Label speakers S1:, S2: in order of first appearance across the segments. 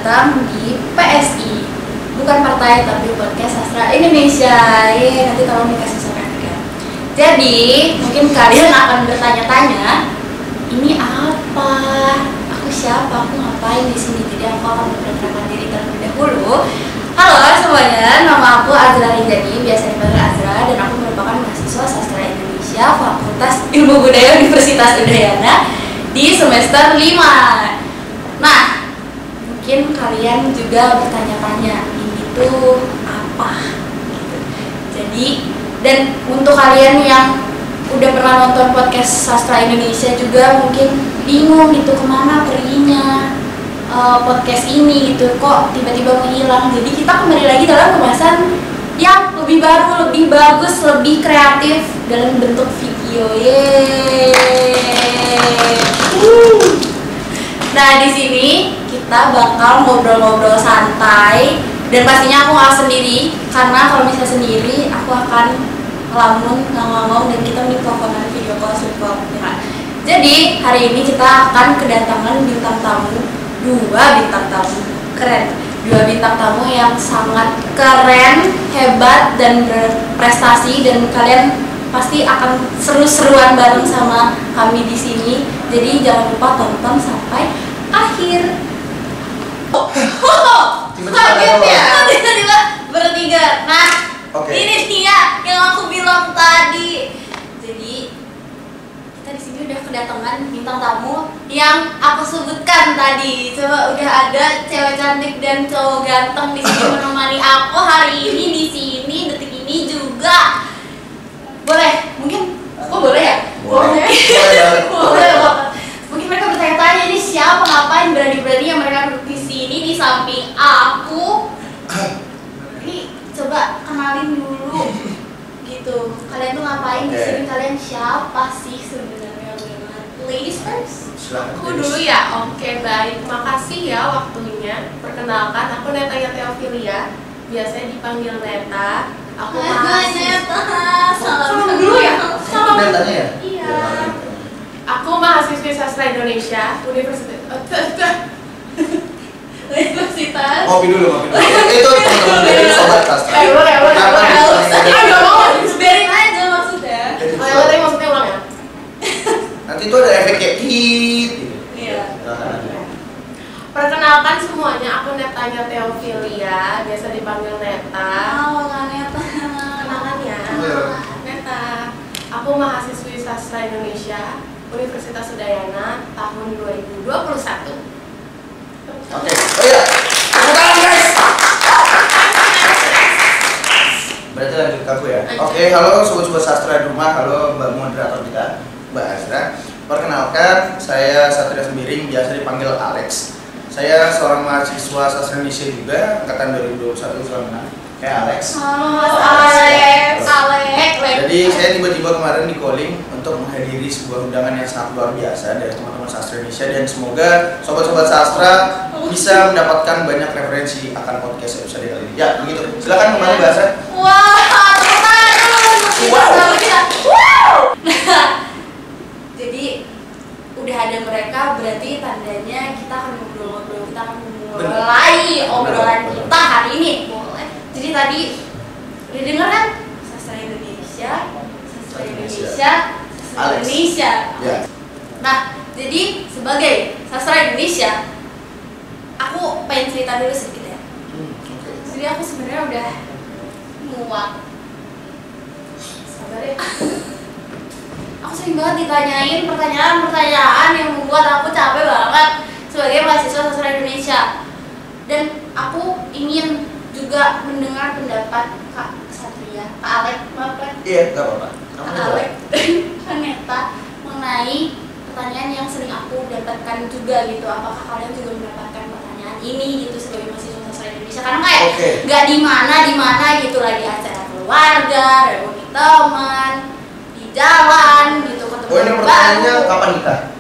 S1: datang di PSI, bukan partai tapi podcast sastra Indonesia. Nanti tolong dikasih sertifikat. Jadi mungkin kalian akan bertanya-tanya, ini apa? Aku siapa? Aku ngapain di sini? Jadi aku akan memperkenalkan diri terlebih dahulu. Halo semuanya, nama aku Azra Rinjani, biasa dipanggil Azra, dan aku merupakan mahasiswa sastra Indonesia Fakultas Ilmu Budaya Universitas Udayana di semester 5. Nah, mungkin kalian juga bertanya-tanya, ini tuh apa? Gitu. Jadi, dan untuk kalian yang udah pernah nonton podcast Sastra Indonesia juga mungkin bingung gitu kemana perginya podcast ini gitu, kok tiba-tiba menghilang. Jadi kita kembali lagi dalam pembahasan yang lebih baru, lebih bagus, lebih kreatif dalam bentuk video. Nah, di sini kita bakal ngobrol-ngobrol santai, dan pastinya aku nggak sendiri, karena kalau misalnya sendiri aku akan ngomong dan kita mikrofonan video call super. Jadi hari ini kita akan kedatangan bintang tamu, dua bintang tamu keren, dua bintang tamu yang sangat keren, hebat dan berprestasi, dan kalian pasti akan seru-seruan bareng sama kami di sini. Jadi jangan lupa tonton sampai akhir. Tiba-tiba bertiga. Nah, ini dia yang aku bilang tadi. Jadi kita di sini udah kedatangan bintang tamu yang aku sebutkan tadi. Coba udah ada cewek cantik dan cowok ganteng di sini menemani aku hari ini di sini detik ini juga. Boleh? Mungkin kok boleh ya? Boleh. Boleh banget. Mungkin mereka bertanya-tanya, ini siapa, ngapain berani-beraninya mereka duduk di sini di samping aku. Ini coba kenalin dulu gitu. Kalian tuh ngapain di sini? Kalian siapa sih sebenarnya? Ladies first.
S2: Aku dulu ya. Oke, baik. Makasih ya waktunya. Perkenalkan, aku Neta Theophilia, biasanya dipanggil Neta. Aku salam dulu ya. Salam.
S3: Netanya ya?
S2: Iya. Aku mahasiswi sastra Indonesia Universitas.
S3: Ngopi dulu. Itu teman-teman dari sobat sastra.
S2: Boleh. Enggak mau.
S1: Biarin aja maksudnya.
S2: Tadi maksudnya ulang ya.
S3: Nanti itu ada efek kayak hit.
S1: Iya.
S2: Perkenalkan semuanya, aku Netanya Theophilia, biasa dipanggil Neta. Kenalan ya. Neta. Aku mahasiswi sastra Indonesia Universitas Udayana tahun 2021.
S3: Oke. Oh iya. Tepuk tangan guys. Berarti lanjut ke aku ya. Oke, halo sobat-sobat sastra di rumah, halo Mbak moderator kita, Mbak Azra. Perkenalkan, saya Satria Sembiring, biasa dipanggil Alex. Saya seorang mahasiswa sastra Indonesia juga, angkatan 2021 sama kayak Alex.
S1: Halo Alex.
S3: Jadi saya tiba-tiba kemarin di calling untuk menghadiri sebuah undangan yang sangat luar biasa dari teman-teman sastra Indonesia, dan semoga sobat-sobat sastra bisa mendapatkan banyak referensi akan podcast episode kali ini. Ya, begitu. Silakan kembali bahasa.
S1: Wah, wow. Nah, jadi udah ada mereka, berarti tandanya kita akan ngobrol-ngobrol, kita akan mulai obrolan kita hari ini. Boleh. Jadi tadi udah denger kan? Sastra Indonesia.
S3: Ya.
S1: Nah, jadi sebagai sastra Indonesia, aku pengen cerita dulu sedikit ya. Jadi aku sebenarnya udah muak. Sabar ya. Aku sering banget ditanyain pertanyaan yang membuat aku capek banget sebagai mahasiswa sastra Indonesia. Dan aku ingin juga mendengar pendapat Kak Satria, Kak Alek, maaf kan?
S3: Iya, nggak apa-apa.
S1: Kak Alek, Kak Neta, mengenai pertanyaan yang sering aku dapatkan juga gitu. Apakah kalian juga mendapatkan pertanyaan ini gitu sebagai mahasiswa sastra Indonesia? Karena kayak nggak di mana gitu, lagi acara keluarga, reuni teman, di jalan gitu, ketemu
S3: Oh, ini pertanyaannya kapan nikah?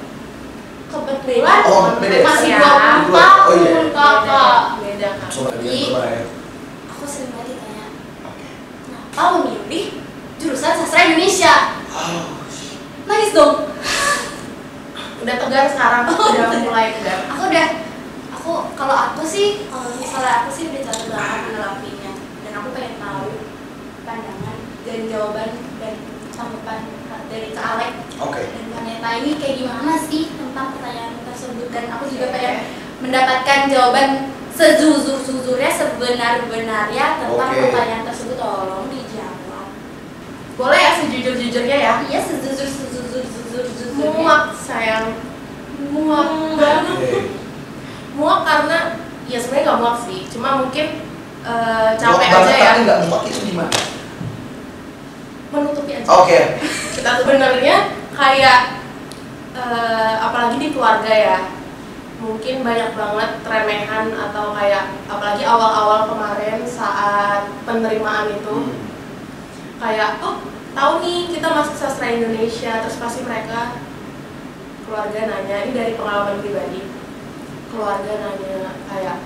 S1: Kebetulan
S3: beda.
S1: masih
S2: Ya.
S1: 20 tahun
S3: Oh, iya.
S1: kakak.
S2: Beda kan.
S3: Sobat kalian berapa ya?
S1: Aku sering banget ditanya, kenapa memilih jurusan sastra Indonesia? Nangis dong.
S2: Udah tegar sekarang, udah mulai tegar.
S1: Aku Kalau aku sih, kalau misalnya aku sih udah capek banget menanggapinya, dan aku pengen tahu pandangan dan jawaban dan tanggapan dari Kak Alek dan Kak Neta ini kayak gimana sih tentang pertanyaan tersebut, dan aku juga pengen mendapatkan jawaban sejujur-jujurnya, sebenar-benarnya tentang pertanyaan tersebut. Tolong dijawab.
S2: Boleh ya sejujur-jujurnya ya?
S1: Iya, sejujur-jujurnya.
S2: Muak sayang, muak banget. Muak karena ya sebenarnya nggak muak sih, cuma mungkin capek aja ya.
S3: Tapi nggak muak itu gimana?
S2: Menutupi aja.
S3: Kita
S2: sebenarnya kayak apalagi di keluarga ya, mungkin banyak banget remehan atau kayak apalagi awal-awal kemarin saat penerimaan itu kayak tahu nih kita masuk sastra Indonesia, terus pasti mereka keluarga nanya, ini dari pengalaman pribadi, keluarga nanya kayak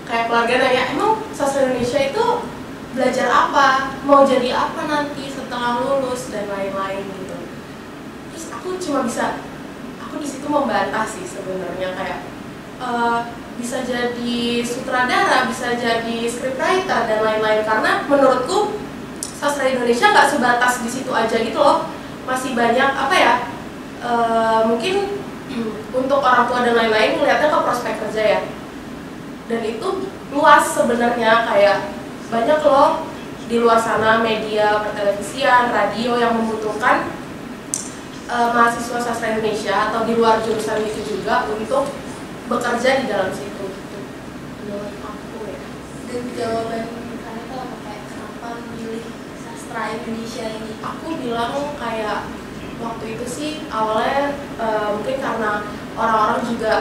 S2: kayak keluarga nanya, emang sastra Indonesia itu belajar apa, mau jadi apa nanti setelah lulus dan lain-lain gitu. Terus aku di situ membantah sih sebenarnya kayak bisa jadi sutradara, bisa jadi scriptwriter dan lain-lain, karena menurutku sastra Indonesia nggak sebatas di situ aja gitu loh, masih banyak apa ya, mungkin untuk orang tua dan lain-lain melihatnya ke prospek kerja ya, dan itu luas sebenarnya, kayak banyak loh di luar sana media pertelevisian, radio yang membutuhkan mahasiswa sastra Indonesia atau di luar jurusan itu juga untuk bekerja di dalam situ. Menurut aku ya.
S1: Dan jawaban kalian tuh apa, kayak kenapa memilih sastra Indonesia ini?
S2: Aku bilang kayak waktu itu sih awalnya mungkin karena orang-orang juga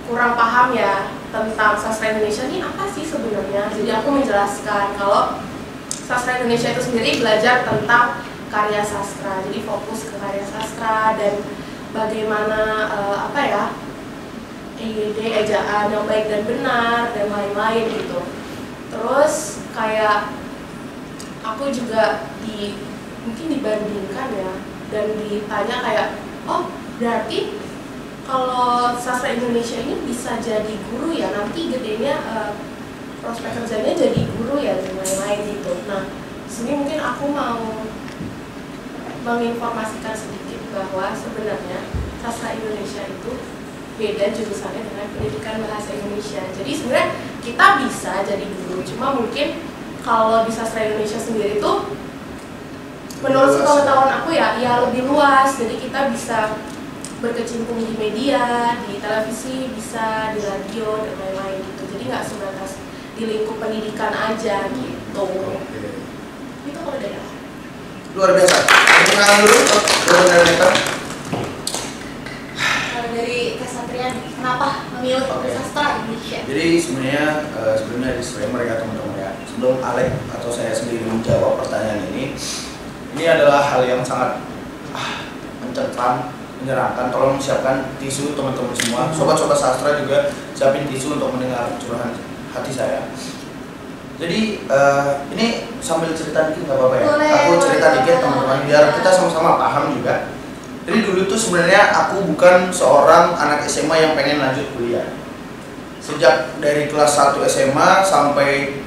S2: kurang paham ya tentang sastra Indonesia ini apa sih sebenarnya. Jadi aku menjelaskan kalau sastra Indonesia itu sendiri belajar tentang karya sastra, jadi fokus ke karya sastra dan bagaimana ejaan yang baik dan benar dan lain-lain gitu. Terus kayak aku juga mungkin dibandingkan ya, dan ditanya kayak, berarti kalau sastra Indonesia ini bisa jadi guru ya, nanti gedenya prospek kerjanya jadi guru ya dan lain-lain gitu. Nah, sini mungkin aku mau menginformasikan sedikit bahwa sebenarnya sastra Indonesia itu beda jurusannya dengan pendidikan bahasa Indonesia. Jadi sebenarnya kita bisa jadi guru, cuma mungkin kalau di sastra Indonesia sendiri itu menurut pengetahuan aku ya lebih luas. Jadi kita bisa berkecimpung di media, di televisi, bisa di radio dan lain-lain gitu. Jadi nggak sebatas di lingkup pendidikan aja gitu. Itu kalau dari aku.
S3: Luar biasa. Perkenalkan dulu, dari Neta.
S1: Kalau dari Kesatria, kenapa memilih sastra Indonesia?
S3: Jadi sebelumnya mereka teman-teman ya, sebelum Alek atau saya sendiri menjawab pertanyaan ini adalah hal yang sangat mencengkam, menyeramkan. Tolong siapkan tisu teman-teman semua, sobat-sobat sastra juga siapin tisu untuk mendengar curahan hati saya. Jadi ini sambil cerita dikit nggak apa-apa ya? Aku cerita dikit teman-teman biar kita sama-sama paham juga. Jadi dulu tuh sebenarnya aku bukan seorang anak SMA yang pengen lanjut kuliah. Sejak dari kelas 1 SMA sampai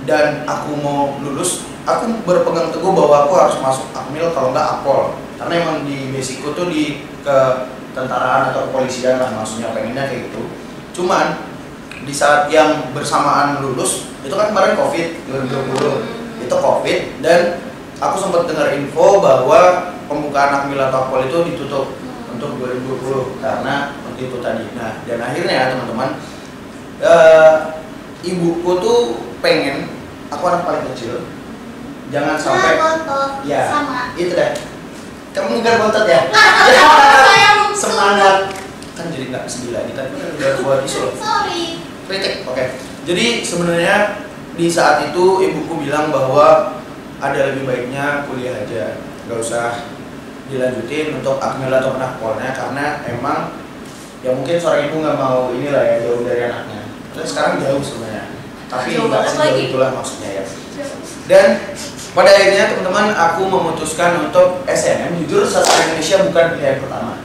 S3: dan aku mau lulus, aku berpegang teguh bahwa aku harus masuk Akmil kalau nggak Akpol. Karena emang di basicku tuh di ketentaraan atau kepolisian lah, maksudnya pengennya kayak gitu. Cuman di saat yang bersamaan lulus, itu kan kemarin COVID 2020, itu COVID, dan aku sempat dengar info bahwa pembukaan Akmil atau Akpol itu ditutup untuk 2020 karena seperti itu tadi. Nah, dan akhirnya teman-teman, ibuku tuh pengen aku anak paling kecil, jangan sampai ya sama. Itu deh. Kamu nggak bontot ya? Semangat kan jadi nggak sedih lagi, tapi kan udah buat isu.
S1: Sorry.
S3: Kritik, oke. Jadi sebenarnya di saat itu ibuku bilang bahwa ada lebih baiknya kuliah aja, nggak usah dilanjutin untuk Akmil atau Akpolnya, karena emang ya mungkin seorang ibu nggak mau inilah ya jauh dari anaknya. Dan sekarang jauh sebenarnya, tapi nggak sejauh itulah maksudnya ya. Dan pada akhirnya teman-teman aku memutuskan untuk SNM. Jujur sastra Indonesia bukan pilihan pertama.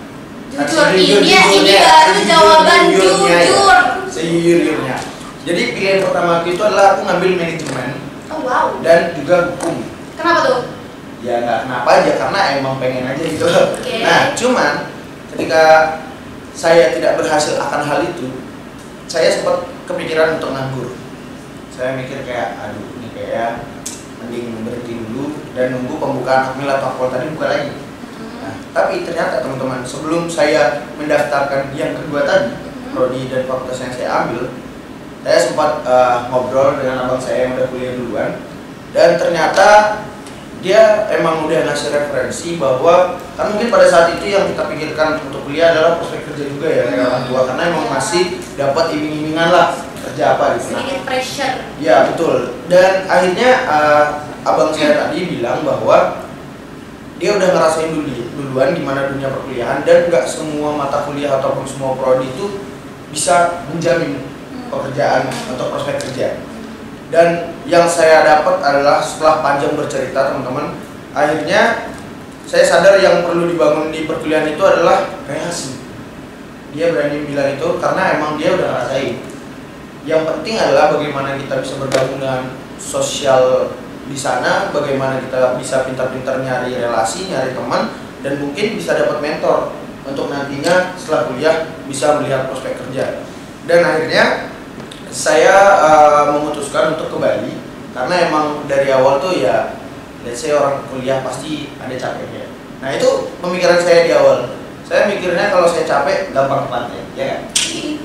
S1: Jujur, ini baru jawaban jujur.
S3: Sejujurnya. Jadi pilihan pertama aku itu adalah aku ngambil manajemen.
S1: Oh wow.
S3: Dan juga hukum.
S1: Kenapa tuh?
S3: Ya nggak kenapa aja, karena emang pengen aja gitu.
S1: Okay.
S3: Nah, cuman ketika saya tidak berhasil akan hal itu, saya sempat kepikiran untuk nganggur. Saya mikir kayak, aduh ini kayak mending berhenti dulu dan nunggu pembukaan akmil atau akpol tadi buka lagi. Nah, tapi ternyata teman-teman, sebelum saya mendaftarkan yang kedua tadi, prodi dan fakultas yang saya ambil, saya sempat ngobrol dengan abang saya yang udah kuliah duluan, dan ternyata dia emang udah ngasih referensi bahwa kan mungkin pada saat itu yang kita pikirkan untuk kuliah adalah prospek kerja juga ya dari orang tua, karena emang masih dapat iming-imingan lah kerja apa gitu.
S1: Sedikit pressure.
S3: Ya betul. Dan akhirnya abang saya tadi bilang bahwa dia udah ngerasain duluan gimana dunia perkuliahan, dan nggak semua mata kuliah ataupun semua prodi itu bisa menjamin pekerjaan atau prospek kerja. Dan yang saya dapat adalah setelah panjang bercerita teman-teman, akhirnya saya sadar yang perlu dibangun di perkuliahan itu adalah relasi. Dia berani bilang itu karena emang dia udah ngerasain. Yang penting adalah bagaimana kita bisa bergabung dengan sosial di sana, bagaimana kita bisa pintar-pintar nyari relasi, nyari teman, dan mungkin bisa dapat mentor untuk nantinya setelah kuliah bisa melihat prospek kerja. Dan akhirnya saya memutuskan untuk ke Bali karena emang dari awal tuh ya, let's say orang kuliah pasti ada capeknya. Nah itu pemikiran saya di awal. Saya mikirnya kalau saya capek gampang ke pantai, ya kan?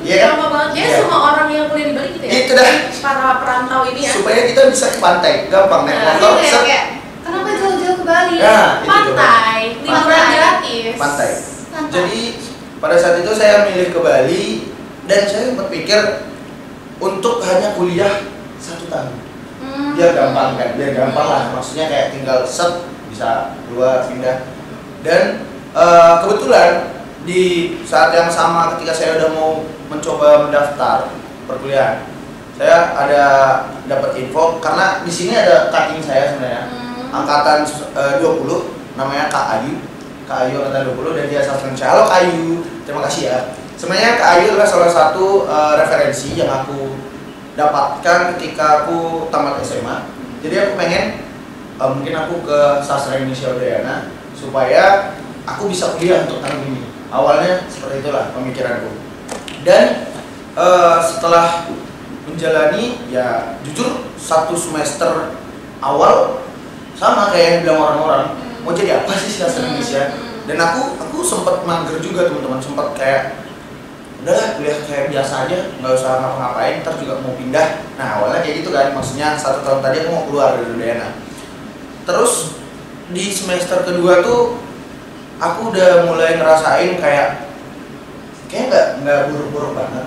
S2: Iya kan? Gampang banget. Ya semua orang yang kuliah di Bali gitu ya.
S3: Itu dah.
S2: Para perantau ini ya.
S3: Supaya kita bisa ke pantai, gampang naik motor.
S1: Kenapa jauh-jauh ke Bali?
S3: Nah,
S2: pantai, liburan gratis.
S3: Pantai. Jadi pada saat itu saya milih ke Bali dan saya sempat pikir untuk hanya kuliah 1 tahun. Biar gampang kan, biar gampang lah. Maksudnya kayak tinggal set bisa keluar pindah. Dan kebetulan di saat yang sama ketika saya udah mau mencoba mendaftar perkuliahan, saya ada dapat info karena di sini ada cutting saya sebenarnya, angkatan 20, namanya Kak Ayu angkatan 20, dan dia sastra Indonesia. Halo Kak Ayu, terima kasih ya. Sebenarnya Kak Ayu adalah salah satu referensi yang aku dapatkan ketika aku tamat SMA. Jadi aku pengen mungkin aku ke Sastra Indonesia Udayana supaya aku bisa kuliah untuk tahun ini. Awalnya seperti itulah pemikiranku. Dan setelah menjalani, ya jujur 1 semester awal sama kayak yang bilang orang-orang, mau jadi apa sih Sastra Indonesia? Dan aku sempat mager juga teman-teman, sempat kayak udahlah kuliah kayak biasa aja, nggak usah ngapa-ngapain, ntar juga mau pindah. Nah awalnya kayak gitu kan, maksudnya 1 tahun tadi aku mau keluar dari Udayana. Terus di semester kedua tuh aku udah mulai ngerasain kayak nggak buruk-buruk banget.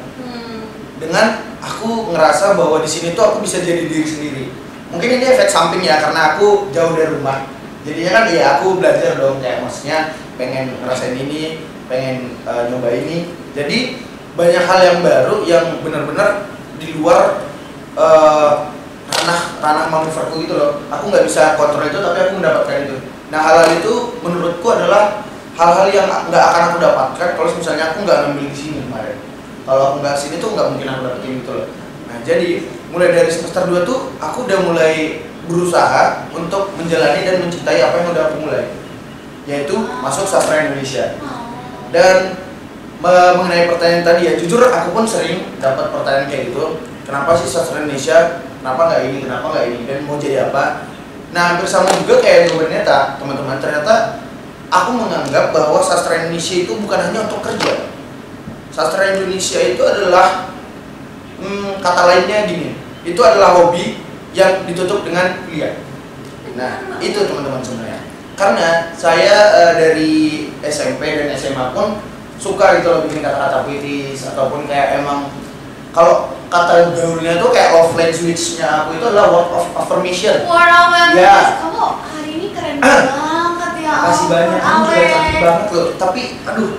S3: Dengan aku ngerasa bahwa di sini tuh aku bisa jadi diri sendiri. Mungkin ini efek samping ya, karena aku jauh dari rumah. Jadinya kan ya aku belajar dong, kayak maksudnya pengen ngerasain ini, pengen nyoba ini. Jadi banyak hal yang baru yang benar-benar di luar ranah manuverku gitu loh. Aku nggak bisa kontrol itu, tapi aku mendapatkan itu. Nah hal-hal itu menurutku adalah hal-hal yang nggak akan aku dapatkan kalau misalnya aku nggak ngambil di sini kemarin. Kalau aku nggak sini tuh nggak mungkin aku dapetin gitu loh. Nah jadi mulai dari semester 2 tuh aku udah mulai berusaha untuk menjalani dan mencintai apa yang udah aku mulai, yaitu masuk Sastra Indonesia. Dan mengenai pertanyaan tadi ya, jujur aku pun sering dapat pertanyaan kayak gitu. Kenapa sih Sastra Indonesia? Kenapa nggak ini? Kenapa nggak ini? Dan mau jadi apa? Nah hampir sama juga kayak jawabannya teman-teman. Ternyata aku menganggap bahwa Sastra Indonesia itu bukan hanya untuk kerja. Sastra Indonesia itu adalah kata lainnya gini, itu adalah hobi yang ditutup dengan kuliah. Nah itu teman-teman sebenarnya. Karena saya dari SMP dan SMA pun suka gitu loh bikin kata-kata puitis, ataupun kayak emang kalau kata gaulnya tuh kayak love language-nya aku itu adalah word of affirmation.
S1: Wow,
S3: ya.
S1: Kamu hari ini keren banget ya.
S3: Makasih banyak, kamu juga cantik banget loh. Tapi aduh,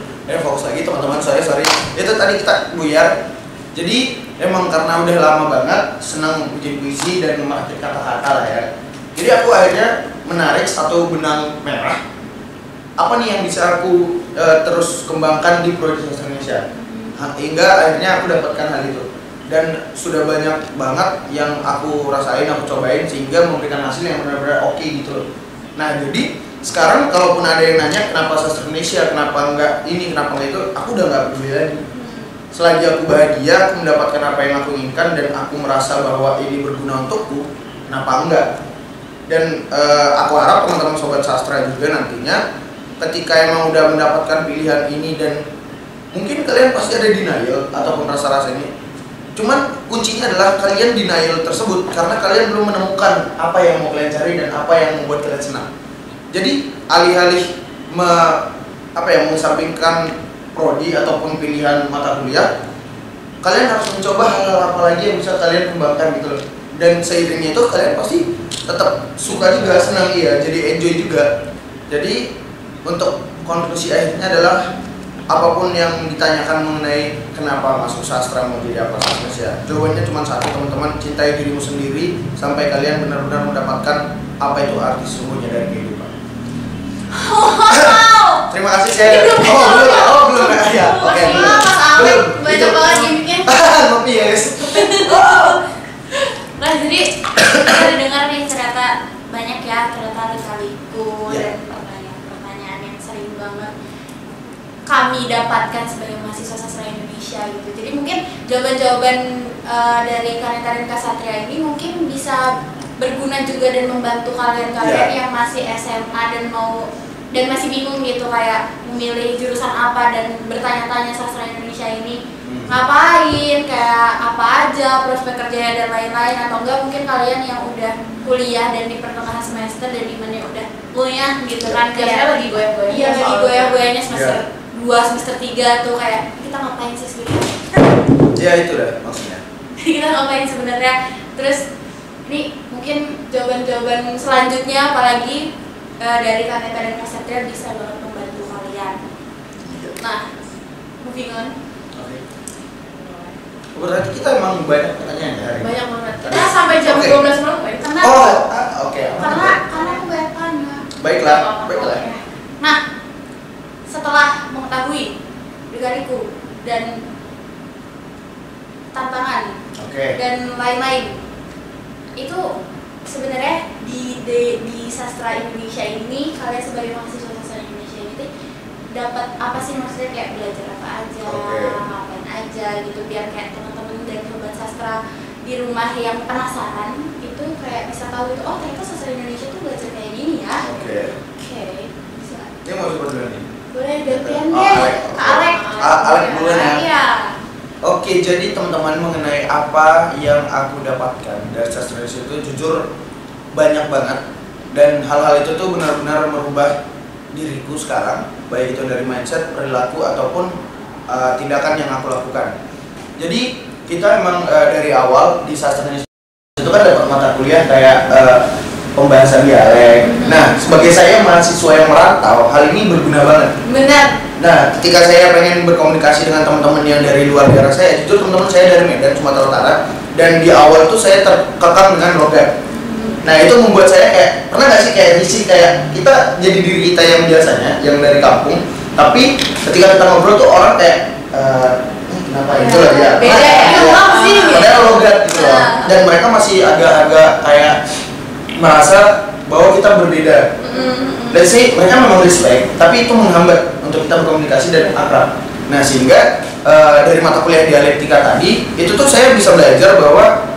S3: fokus lagi teman-teman, sorry. Itu tadi kita buyar. Jadi emang karena udah lama banget senang bikin puisi dan merakit kata-kata lah ya. Jadi aku akhirnya menarik satu benang merah apa nih yang bisa aku terus kembangkan di Prodi Sastra Indonesia, hingga akhirnya aku dapatkan hal itu. Dan sudah banyak banget yang aku rasain, aku cobain sehingga memberikan hasil yang benar-benar oke gitu loh. Nah jadi sekarang kalaupun ada yang nanya kenapa sastra Indonesia, kenapa enggak ini, kenapa enggak itu, aku udah nggak peduli lagi. Selagi aku bahagia, aku mendapatkan apa yang aku inginkan dan aku merasa bahwa ini berguna untukku, kenapa enggak? Dan aku harap teman-teman sobat sastra juga nantinya ketika emang udah mendapatkan pilihan ini, dan mungkin kalian pasti ada denial ataupun rasa-rasa ini. Cuman kuncinya adalah kalian denial tersebut karena kalian belum menemukan apa yang mau kalian cari dan apa yang membuat kalian senang. Jadi alih-alih mengesampingkan prodi ataupun pilihan mata kuliah, kalian harus mencoba hal-hal apa lagi yang bisa kalian kembangkan gitu loh. Dan seiringnya itu kalian pasti tetap suka juga, senang jadi enjoy juga. Jadi untuk konklusi akhirnya adalah apapun yang ditanyakan mengenai kenapa masuk sastra, mau jadi apa sastra, jawabannya cuma satu teman-teman, cintai dirimu sendiri sampai kalian benar-benar mendapatkan apa itu arti sesungguhnya dari kehidupan. Terima kasih saya. Belum ya. Oke. Belum.
S1: Banyak banget gimmicknya.
S3: Tapi yes.
S1: Nah jadi kita dengar nih ternyata banyak ya lika-liku dan pertanyaan-pertanyaan yang sering banget kami dapatkan sebagai mahasiswa sastra Indonesia gitu. Jadi mungkin jawaban-jawaban dari Kanita dan Ksatria ini mungkin bisa berguna juga dan membantu kalian-kalian yang masih SMA dan masih bingung gitu kayak memilih jurusan apa dan bertanya-tanya sastra Indonesia ini ngapain, kayak apa aja prospek kerjanya dan lain-lain, atau enggak mungkin kalian yang udah kuliah dan di pertengahan semester dan dimana udah kuliah gitu kan
S2: biasanya lagi goyah-goyahnya.
S1: Iya, lagi goyah-goyahnya semester 2, semester 3 tuh kayak kita ngapain sih sebenarnya?
S3: Ya itu dah maksudnya.
S1: Kita ngapain sebenarnya? Terus ini mungkin jawaban-jawaban selanjutnya apalagi dari Kanita dan Ksatria bisa banget membantu kalian. Nah, moving on.
S3: Berarti kita emang banyak pertanyaan ya hari ini.
S2: Banyak banget. Kita sampai jam 12 malam kan?
S1: Karena
S3: Oke.
S1: karena aku banyak tanya.
S3: Baiklah.
S1: Nah, setelah mengetahui lika-liku dan tantangan dan lain-lain, itu sebenarnya di sastra Indonesia ini kalian sebagai mahasiswa sastra Indonesia ini dapat apa sih, maksudnya kayak belajar apa aja, ngapain aja gitu, biar kayak teman-teman dan sobat sastra di rumah yang penasaran itu kayak bisa tahu itu, oh ternyata sastra Indonesia tuh belajar kayak gini ya. Oke. Bisa.
S3: Ini mau coba dulu nih.
S1: Boleh gantian deh. Alek
S3: duluan ya.
S1: Iya.
S3: Oke, jadi teman-teman mengenai apa yang aku dapatkan dari sastra Indonesia itu jujur banyak banget, dan hal-hal itu tuh benar-benar merubah diriku sekarang, baik itu dari mindset, perilaku ataupun tindakan yang aku lakukan. Jadi kita emang dari awal di sastra Indonesia itu kan dapat mata kuliah kayak pembahasan dialek. Nah, sebagai saya mahasiswa yang merantau, hal ini berguna banget.
S1: Benar.
S3: Nah, ketika saya pengen berkomunikasi dengan teman-teman yang dari luar daerah saya, jujur teman-teman saya dari Medan, Sumatera Utara, dan di awal itu saya terkekang dengan logat. Nah, itu membuat saya kayak, pernah nggak sih kayak risih, kayak kita jadi diri kita yang biasanya, yang dari kampung, tapi ketika kita ngobrol tuh orang kayak, kenapa itu lah ya?
S1: Beda ya?
S3: Padahal logat gitu loh. Dan mereka masih agak-agak kayak merasa bahwa kita berbeda. Let's say mereka memang respect, tapi itu menghambat untuk kita berkomunikasi dan akrab. Nah, sehingga dari mata kuliah dialektika tadi itu tuh saya bisa belajar bahwa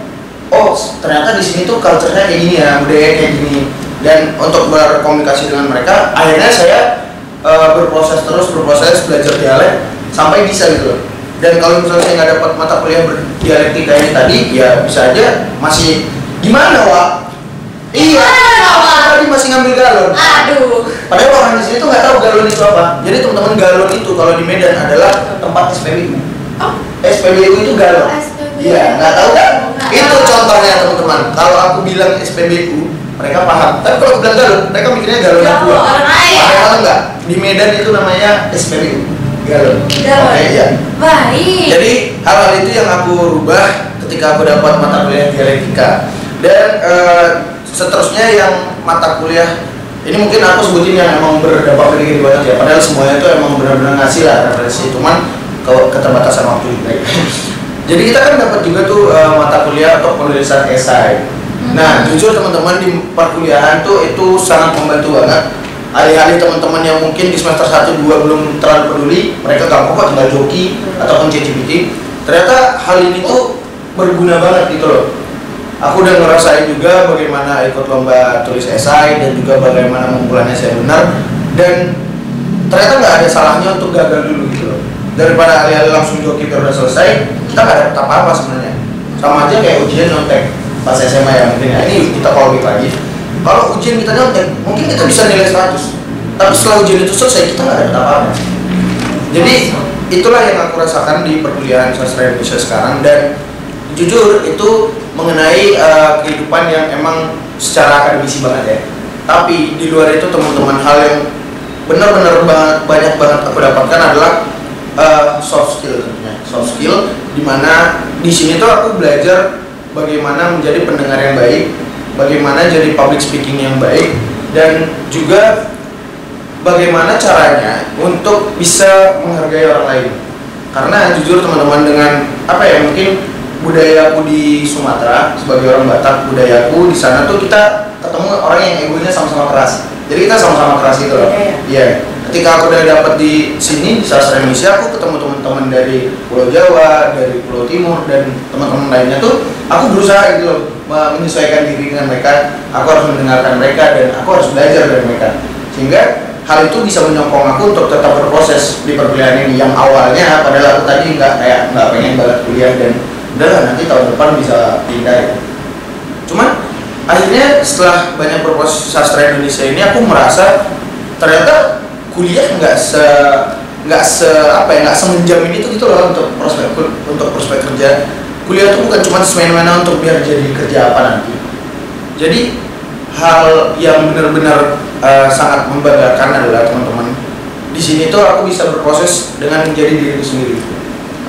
S3: oh ternyata di sini tuh culture-nya kayak gini ya, budaya kayak gini. Dan untuk berkomunikasi dengan mereka, akhirnya saya berproses belajar dialek sampai bisa gitu loh. Dan kalau misalnya saya nggak dapat mata kuliah berdialektika ini tadi, ya bisa aja masih gimana Wak? Iya, tadi masih ngambil galon.
S1: Aduh.
S3: Padahal orang di sini tuh nggak tahu galon itu apa. Jadi teman-teman, galon itu kalau di Medan adalah tempat SPBU. SPBU itu galon. Iya, nggak tahu kan? Itu contohnya teman-teman. Kalau aku bilang SPBU, mereka paham. Tapi kalau aku bilang galon, mereka mikirnya galon aku. Padahal enggak. Di Medan itu namanya SPBU. Galon. Oke, ya.
S1: Baik.
S3: Jadi hal-hal itu yang aku rubah ketika aku dapat mata kuliah dialektika. Dan seterusnya yang mata kuliah Ini mungkin aku sebutin yang emang berdampak sedikit banget ya, padahal semuanya itu emang benar-benar ngasih lah referensi, cuman keterbatasan waktu juga. Jadi kita kan dapat juga tuh mata kuliah atau penulisan esai. Nah, jujur teman-teman di perkuliahan tuh itu sangat membantu banget. Alih-alih teman-teman yang mungkin di semester 1 2 belum terlalu peduli, mereka gampang kok tinggal joki ataupun ChatGPT. Ternyata hal ini tuh berguna banget gitu loh. Aku udah ngerasain juga bagaimana ikut lomba tulis esai dan juga bagaimana mengumpulan esai benar, dan ternyata nggak ada salahnya untuk gagal dulu gitu loh. Daripada alih-alih langsung joki biar udah selesai, kita nggak dapet apa-apa sebenarnya. Sama aja kayak ujian nyontek pas SMA ya mungkin ya. Ini kita kolbik lagi. Kalau ujian kita nyontek, mungkin kita bisa nilai 100. Tapi setelah ujian itu selesai, kita nggak dapet apa-apa. Jadi itulah yang aku rasakan di perkuliahan sastra Indonesia sekarang, dan jujur itu mengenai kehidupan yang emang secara akademisi banget ya. Tapi di luar itu teman-teman, hal yang benar-benar banyak banget aku dapatkan adalah soft skill tentunya. Soft skill dimana di sini tuh aku belajar bagaimana menjadi pendengar yang baik, bagaimana jadi public speaking yang baik, dan juga bagaimana caranya untuk bisa menghargai orang lain. Karena jujur teman-teman, dengan apa ya, mungkin budayaku di Sumatera sebagai orang Batak, budayaku di sana tuh kita ketemu orang yang egonya sama-sama keras. Jadi kita sama-sama keras gitu loh. Iya. Ketika aku udah dapet di sini di sastra Indonesia, aku ketemu teman-teman dari Pulau Jawa, dari Pulau Timur, dan teman-teman lainnya tuh, aku berusaha gitu loh menyesuaikan diri dengan mereka. Aku harus mendengarkan mereka dan aku harus belajar dari mereka. Sehingga hal itu bisa menyokong aku untuk tetap berproses di perkuliahan ini, yang awalnya padahal aku tadi nggak pengen banget kuliah dan udah nanti tahun depan bisa pindah ya. Cuman akhirnya setelah banyak berproses sastra Indonesia ini, aku merasa ternyata kuliah nggak semenjamin itu gitu loh untuk prospek kerja. Kuliah itu bukan cuma semena-mena untuk biar jadi kerja apa nanti. Jadi hal yang benar-benar sangat membanggakan adalah teman-teman, di sini tuh aku bisa berproses dengan menjadi diriku sendiri.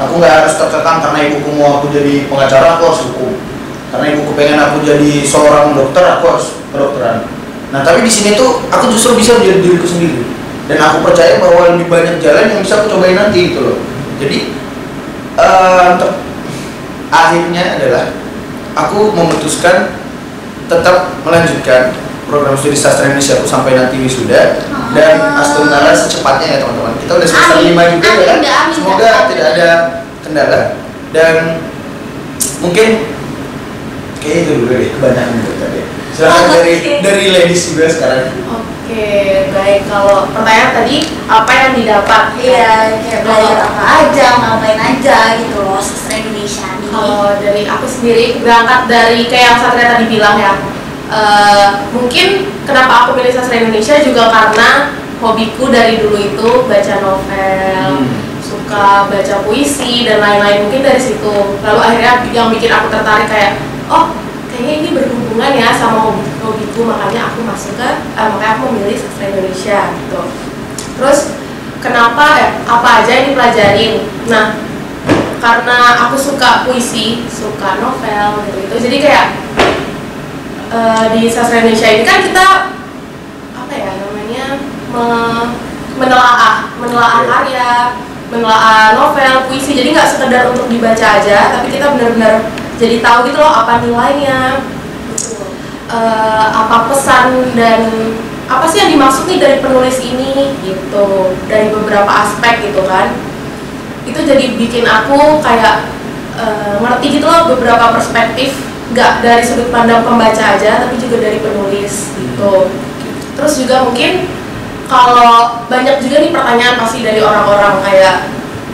S3: Aku nggak harus terkekang karena ibuku mau aku jadi pengacara, aku harus hukum. Karena ibuku pengen aku jadi seorang dokter, aku harus kedokteran. Nah, tapi di sini tuh aku justru bisa menjadi diriku sendiri. Dan aku percaya bahwa lebih banyak jalan yang bisa aku cobain nanti gitu loh. Jadi untuk akhirnya adalah aku memutuskan tetap melanjutkan program studi sastra Indonesia aku sampai nanti wisuda, dan astuntara secepatnya ya teman-teman. Kita udah semester 5 juga ya. Semoga tidak ada kendala, dan mungkin kayak itu dulu deh, kebanyakan itu tadi. Silakan dari ladies juga sekarang.
S2: Oke, baik. Kalau pertanyaan tadi apa yang didapat?
S1: Iya, kayak belajar apa aja, ngapain aja gitu loh sastra Indonesia nih.
S2: Kalau dari aku sendiri, berangkat dari kayak yang Satria tadi bilang ya, mungkin kenapa aku pilih sastra Indonesia juga karena hobiku dari dulu itu baca novel, suka baca puisi dan lain-lain, mungkin dari situ. Lalu akhirnya yang bikin aku tertarik kayak, oh kayaknya ini berhubungan ya sama hobiku, makanya aku masuk ke, makanya aku memilih sastra Indonesia gitu. Terus kenapa apa aja yang dipelajarin? Nah, karena aku suka puisi, suka novel gitu, jadi kayak di sastra Indonesia ini kan kita apa ya namanya menelaah karya, menelaah novel, puisi. Jadi nggak sekedar untuk dibaca aja, tapi kita benar-benar jadi tahu gitu loh apa nilainya, apa pesan dan apa sih yang dimaksud nih dari penulis ini gitu, dari beberapa aspek gitu kan. Itu jadi bikin aku kayak ngerti gitu loh beberapa perspektif, nggak dari sudut pandang pembaca aja tapi juga dari penulis gitu. Terus juga mungkin kalau banyak juga nih pertanyaan pasti dari orang-orang, kayak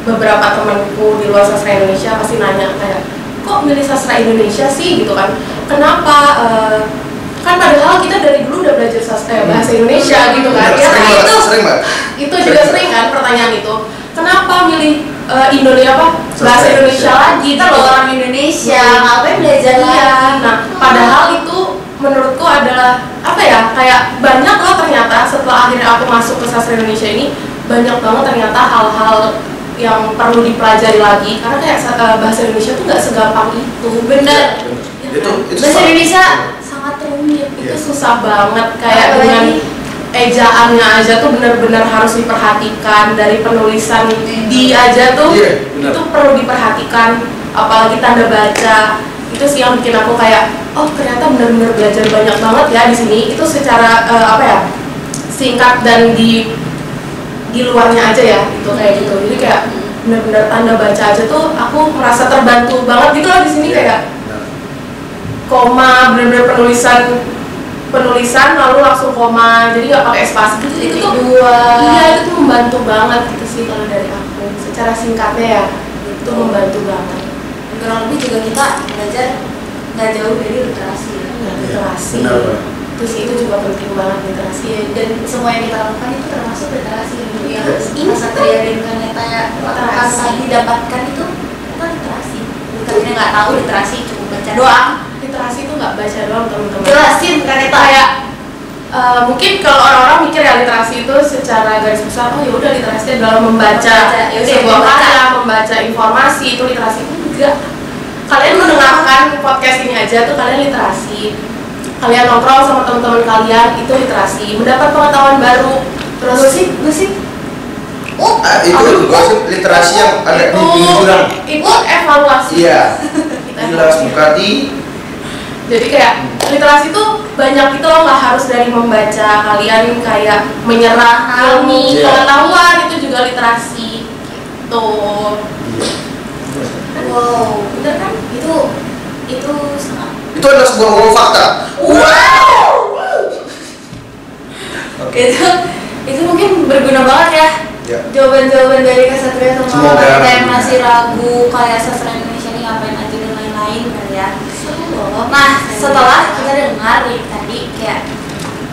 S2: beberapa temanku di luar sastra Indonesia pasti nanya kayak, kok milih sastra Indonesia sih gitu kan, kenapa kan padahal kita dari dulu udah belajar sastra bahasa Indonesia gitu kan. Ya itu juga sering kan pertanyaan itu, kenapa milih bahasa Indonesia lagi,
S1: kita loh orang Indonesia, ngapain belajar lagi?
S2: Nah, padahal itu menurutku adalah apa ya, kayak banyak loh ternyata setelah akhirnya aku masuk ke sastra Indonesia ini, banyak banget ternyata hal-hal yang perlu dipelajari lagi, karena kayak bahasa Indonesia tuh nggak segampang itu.
S1: Bener.
S3: Itu
S1: bahasa Indonesia sangat rumit,
S2: itu susah banget, kayak dengan ejaannya aja tuh benar-benar harus diperhatikan. Dari penulisan di aja tuh itu perlu diperhatikan, apalagi tanda baca. Itu sih yang bikin aku kayak, oh ternyata benar-benar belajar banyak banget ya di sini. Itu secara singkat dan di luarnya aja ya, itu kayak gitu. Jadi kayak benar-benar tanda baca aja tuh aku merasa terbantu banget gitu loh di sini. Kayak koma, benar-benar penulisan lalu langsung koma, jadi nggak pakai spasi gitu. Itu tuh iya, itu tuh membantu banget gitu sih kalau dari aku. Secara singkatnya ya, itu membantu banget.
S1: Kurang lebih juga kita belajar nggak jauh dari literasi ya.
S2: Literasi. Itu sih, itu juga penting banget literasi.
S1: Dan semua yang kita lakukan itu termasuk literasi yang ini Satria dan Kaneta tadi dapatkan itu literasi. Bukannya nggak tahu literasi, cuma baca doang.
S2: Literasi itu nggak baca doang, teman-teman.
S1: Jelasin Kaneta
S2: kayak mungkin kalau orang-orang mikir ya literasi itu secara garis besar, oh ya udah literasi adalah membaca sebuah karya, membaca informasi, itu literasi. Enggak. Kalian mendengarkan podcast ini aja tuh kalian literasi. Kalian nongkrong sama teman-teman kalian itu literasi, mendapat pengetahuan baru. Terus gosip
S3: itu gosip literasi yang ada di pinggir jurang.
S2: Itu evaluasi.
S3: Iya. Jelas Bukati.
S2: Jadi kayak literasi tuh banyak itu loh, nggak harus dari membaca. Kalian kayak menyerah ilmu pengetahuan itu juga literasi. Tuh.
S1: Wow, bener kan? Itu sangat.
S3: Itu adalah sebuah fakta.
S1: Wow. Oke, itu mungkin berguna banget ya. Jawaban-jawaban dari Kak Satria sama kita yang masih ragu kayak sastra Indonesia ini ngapain aja dan lain-lain kan ya. Nah, setelah kita dengar tadi kayak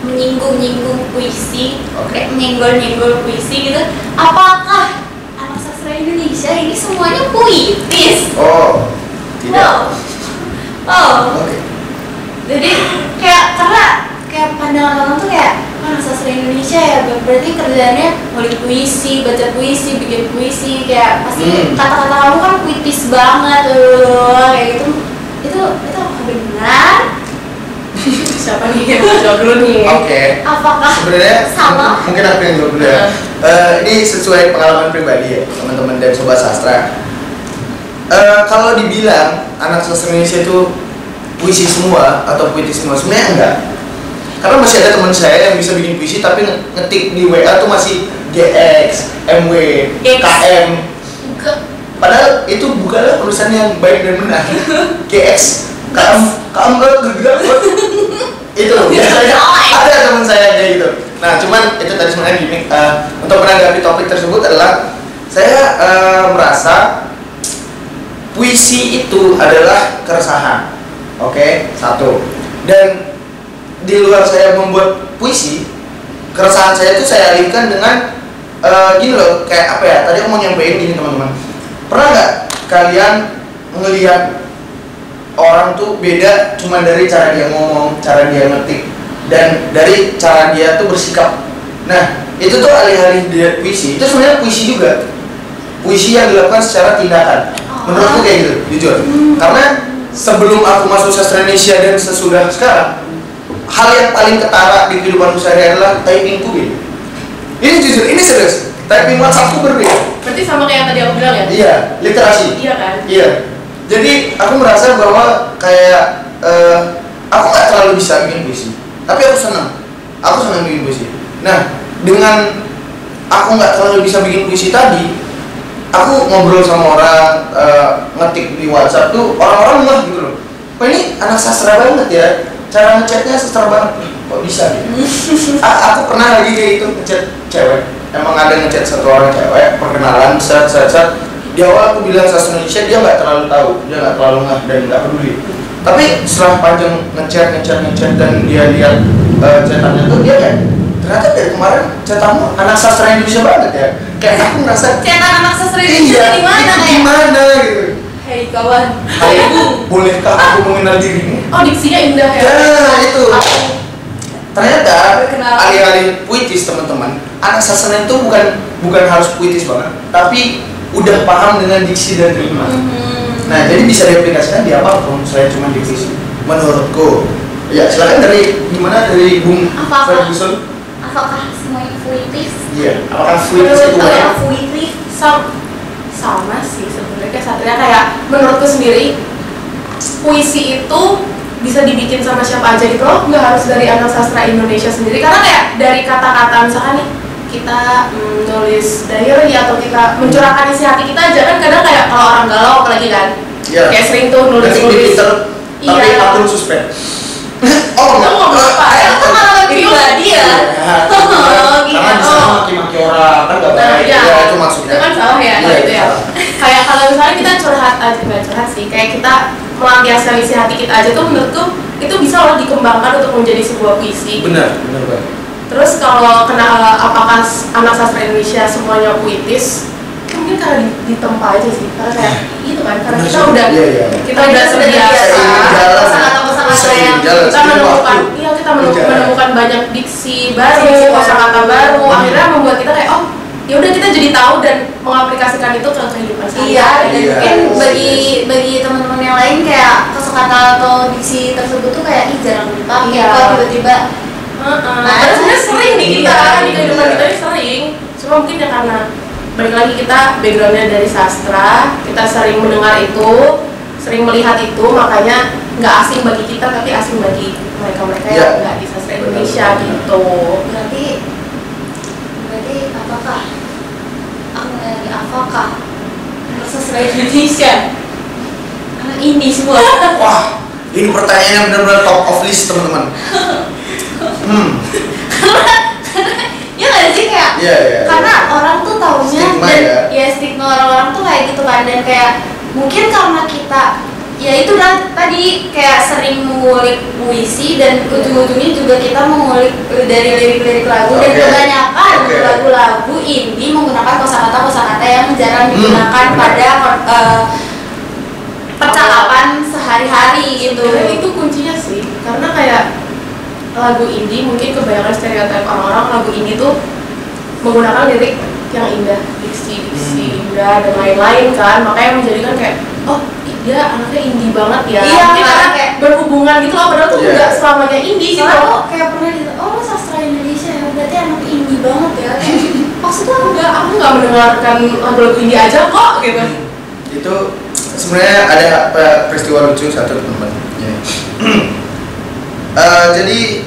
S1: menyinggung-nyinggung puisi, kayak menyenggol-nyenggol puisi gitu, apakah anak sastra Indonesia ini semuanya puitis?
S3: Oh, tidak.
S1: Oke. Jadi karena pandangan orang tuh kayak anak sastra Indonesia ya berarti kerjaannya ngulik puisi, baca puisi, bikin puisi, kayak pasti kata-kata kamu kan puitis banget kayak gitu. Itu apakah benar?
S2: Siapa nih yang jawab dulu nih?
S3: Oke.
S1: Apakah
S3: sebenarnya
S1: sama?
S3: Mungkin aku yang jawab dulu ya. Ini sesuai pengalaman pribadi ya teman-teman dan sobat sastra. Kalau dibilang anak sastra Indonesia itu puisi semua atau puitis semua, sebenarnya enggak. Karena masih ada teman saya yang bisa bikin puisi tapi ngetik di WA tuh masih GX, MW, KM. Padahal itu bukanlah tulisan yang baik dan benar. GX, KM gerak itu biasanya ada teman saya kayak gitu. Nah, cuman itu tadi sebenarnya gimmick. Untuk menanggapi topik tersebut adalah saya merasa puisi itu adalah keresahan. Oke, satu. Dan di luar saya membuat puisi, keresahan saya itu saya alihkan dengan gini loh, kayak apa ya? Tadi aku mau nyampein gini teman-teman. Pernah nggak kalian ngelihat orang tuh beda cuma dari cara dia ngomong, cara dia ngetik, dan dari cara dia tuh bersikap. Nah, itu tuh alih-alih dia puisi. Itu sebenarnya puisi juga. Puisi yang dilakukan secara tindakan. Menurutku kayak gitu, jujur. Karena sebelum aku masuk sastra Indonesia dan sesudah sekarang, hal yang paling ketara di kehidupanku sehari adalah typingku gitu. Ini jujur, ini serius. Typing WhatsAppku berbeda.
S2: Berarti sama kayak yang tadi aku bilang ya?
S3: Iya, literasi.
S2: Iya kan?
S3: Iya. Jadi aku merasa bahwa kayak aku nggak terlalu bisa bikin puisi, tapi aku senang. Aku senang bikin puisi. Nah, dengan aku nggak terlalu bisa bikin puisi tadi, aku ngobrol sama orang, ngetik di WhatsApp tuh orang-orang ngeh gitu loh. Kok ini anak sastra banget ya? Cara ngechatnya sastra banget. Kok bisa gitu? Aku pernah lagi kayak itu ngechat cewek. Emang ada ngechat satu orang cewek, perkenalan, set. Di awal aku bilang sastra Indonesia, dia nggak terlalu tahu, dia nggak terlalu ngeh dan nggak peduli. Tapi setelah panjang ngechat dan dia lihat chatannya tuh, dia kayak ternyata dari kemarin chatamu anak sastra Indonesia banget ya. Kayak aku ngerasa
S1: Cetak anak sastra Indonesia di mana kayak?
S3: Gimana gitu?
S2: Hei kawan,
S3: Hai, bolehkah aku mengenal dirimu?
S2: oh diksinya indah ya?
S3: Nah itu. Ternyata
S1: Berkenalan.
S3: alih-alih puitis teman-teman, anak sastra itu bukan harus puitis banget, tapi udah paham dengan diksi dan rima. Nah jadi bisa diaplikasikan di apapun, saya cuma di puisi. Menurutku, ya silakan dari gimana dari Bung Ferguson.
S1: apakah semuanya puitis?
S3: Iya, apakah puitis itu
S2: Menurut
S3: benar?
S1: Puitis.
S2: Sama sih sebenarnya kayak Satria, kayak menurutku sendiri puisi itu bisa dibikin sama siapa aja gitu loh, nggak harus dari anak sastra Indonesia sendiri, karena kayak dari kata-kata misalkan nih kita nulis diary atau kita mencurahkan isi hati kita aja kan, kadang kayak kalau orang galau apalagi kan
S3: Iya.
S2: kayak sering tuh
S3: Nanti di
S2: nulis-nulis.
S3: Twitter, tapi
S2: Iya.
S3: akun suspend. Oh
S2: Kamu ngomong apa?
S1: Itu malah pribadi ya.
S3: Karena
S1: gitu.
S3: di sana maki-maki orang kan gak
S2: Nah,
S3: baik.
S2: iya.
S3: Ya, itu maksudnya.
S2: Itu kan salah ya, kalau
S3: Iya,
S2: itu ya.
S3: salah.
S2: Kayak kalau misalnya kita curhat aja, bukan curhat sih, kayak kita melampiaskan isi hati kita aja tuh, menurutku itu bisa loh dikembangkan untuk menjadi sebuah puisi.
S3: Benar banget.
S2: Terus kalau apakah anak sastra Indonesia semuanya puitis? Mungkin karena ditempa aja sih, karena kayak gitu kan, karena kita udah
S3: Iya.
S2: kita udah terbiasa
S1: Kosakata-kosakata yang
S2: kita menemukan, iya kita menemukan banyak diksi baru, kosakata baru, akhirnya membuat kita kayak oh ya udah kita jadi tahu dan mengaplikasikan itu ke kehidupan
S1: Iya,
S2: sehari-hari.
S1: dan
S3: Iya.
S1: mungkin bagi teman-teman yang lain kayak kosakata atau diksi tersebut tuh kayak ih jarang dipakai,
S2: Iya.
S1: kok tiba-tiba.
S2: Nah, terus sebenarnya sering nih kita
S3: Iya.
S2: di kehidupan kita ini sering. Cuma mungkin ya karena balik lagi kita backgroundnya dari sastra, kita sering mendengar itu, sering melihat itu, makanya nggak asing bagi kita tapi asing bagi mereka-mereka
S3: Iya.
S2: yang nggak di sastra Indonesia gitu.
S1: Berarti apakah aku dari apakah sastra Indonesia anak ini semua?
S3: Wah, ini pertanyaan yang benar-benar top of list teman-teman.
S1: Ya nggak sih kayak
S3: Iya.
S1: karena orang tuh taunya
S3: Stigma
S1: dan
S3: ya.
S1: ya stigma orang-orang tuh kayak gitu kan, dan kayak mungkin karena kita ya itu tadi kayak sering mengulik puisi dan ujung-ujungnya juga kita mengulik dari lirik-lirik lagu, dan
S3: Oke.
S1: kebanyakan
S3: Oke.
S1: lagu-lagu indie menggunakan kosakata yang jarang digunakan pada percakapan sehari-hari gitu.
S2: Sebenarnya itu kuncinya sih, karena kayak lagu indie mungkin kebanyakan stereotip orang-orang lagu indie tuh menggunakan lirik yang indah, diksi indah dan lain-lain kan, makanya menjadikan kayak oh dia anaknya indie banget ya.
S1: Iya,
S2: Mungkin karena
S1: kayak
S2: berhubungan gitu loh, padahal tuh
S3: Iya.
S2: nggak selamanya indie gitu.
S1: Soalnya kok kayak pernah gitu, oh lo sastra Indonesia ya, berarti anak indie banget ya. Kayak, maksudnya
S2: Enggak, aku nggak mendengarkan lagu-lagu indie aja kok gitu.
S3: Itu sebenarnya ada peristiwa lucu satu teman-teman. Jadi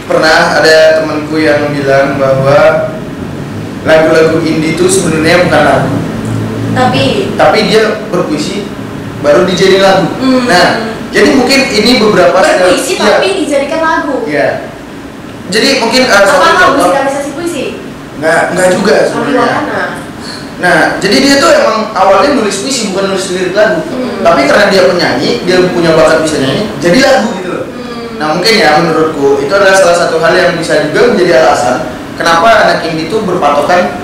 S3: pernah ada temanku yang bilang bahwa lagu-lagu indie itu sebenarnya bukan lagu, tapi dia berpuisi baru dijadiin lagu. Nah, jadi mungkin ini beberapa
S1: berpuisi
S3: ya,
S1: tapi dijadikan lagu.
S3: ya. Jadi mungkin
S1: Apa
S3: satu contoh,
S1: musikalisasi puisi?
S3: nggak juga
S2: Tapi
S3: sebenarnya.
S2: Wahana.
S3: Nah, jadi dia tuh emang awalnya nulis puisi bukan nulis lirik lagu. Tapi karena dia penyanyi, dia punya bakat bisa nyanyi, jadi lagu gitu loh. Nah, mungkin ya menurutku itu adalah salah satu hal yang bisa juga menjadi alasan kenapa anak indie itu berpatokan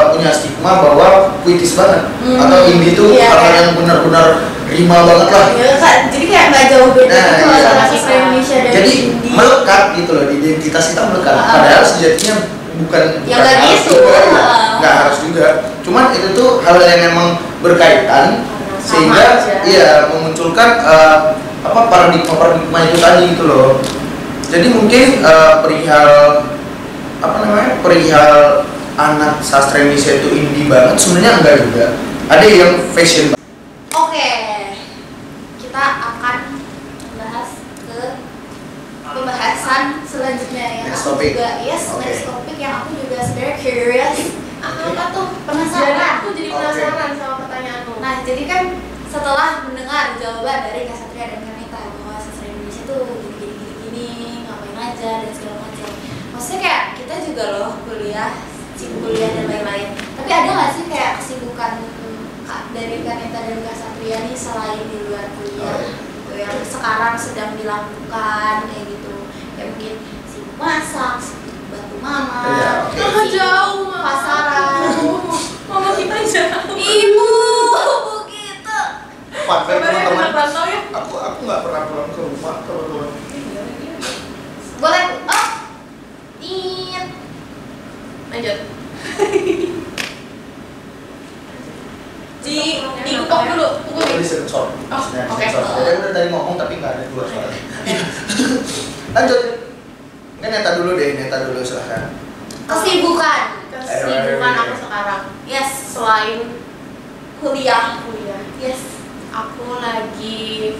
S3: punya stigma bahwa puitis banget atau indie itu
S1: Iya,
S3: hal
S1: kayak-
S3: yang benar-benar rima banget lah.
S1: Ya, jadi kayak nggak jauh beda
S3: Nah,
S1: gitu
S3: iya.
S1: antara sastra Indonesia dan
S3: Jadi
S1: indie.
S3: melekat gitu loh, di identitas kita melekat. Padahal sejatinya bukan
S1: Ya,
S3: bukan
S1: nggak
S3: harus
S1: gitu.
S3: juga, ya.
S1: Heeh.
S3: Nggak harus juga. Cuman itu tuh hal yang memang berkaitan
S2: Sama
S3: sehingga
S2: aja.
S3: iya memunculkan paradigma itu tadi gitu loh. Jadi mungkin perihal anak sastra Indonesia itu indie banget sebenarnya enggak juga. Ada yang fashion.
S1: Oke, kita akan membahas ke pembahasan selanjutnya yang
S3: Next
S1: aku
S3: topic.
S1: juga
S3: Oke.
S1: next topic yang aku juga sebenarnya curious. Apa tuh penasaran?
S2: Jadi aku jadi
S3: Oke.
S2: penasaran sama pertanyaanmu.
S1: Nah, jadi kan setelah mendengar jawaban dari Kak Satria dan Kanita bahwa sastra Indonesia tuh gini, ngapain aja dan segala macam. Maksudnya kayak kita juga loh kuliah dan lain-lain. Tapi ada nggak sih kayak kesibukan dari Kanita dan Kak Satria nih selain di luar kuliah gitu, yang sekarang sedang dilakukan kayak gitu? Ya mungkin sibuk masak, sibuk bantu mama,
S3: Iya, oke.
S2: Mama jauh, Mama.
S1: pasaran.
S2: Mama kita jauh.
S1: Ibu gitu.
S3: Fun fact,
S2: Kabarnya
S3: teman-teman.
S2: benar rantau ya?
S3: Aku nggak pernah pulang ke rumah teman-teman.
S1: Boleh. Oh. Nih.
S2: Lanjut.
S1: Dikupak dulu.
S3: Jadi sensor. Maksudnya
S2: oke.
S3: sensor. Jadi udah tadi ngomong tapi nggak ada dua suara. Lanjut. Neta dulu deh, Neta dulu silahkan.
S1: Kesibukan.
S2: Aku sekarang.
S1: Yes.
S2: Selain
S1: Kuliah.
S2: yes, aku lagi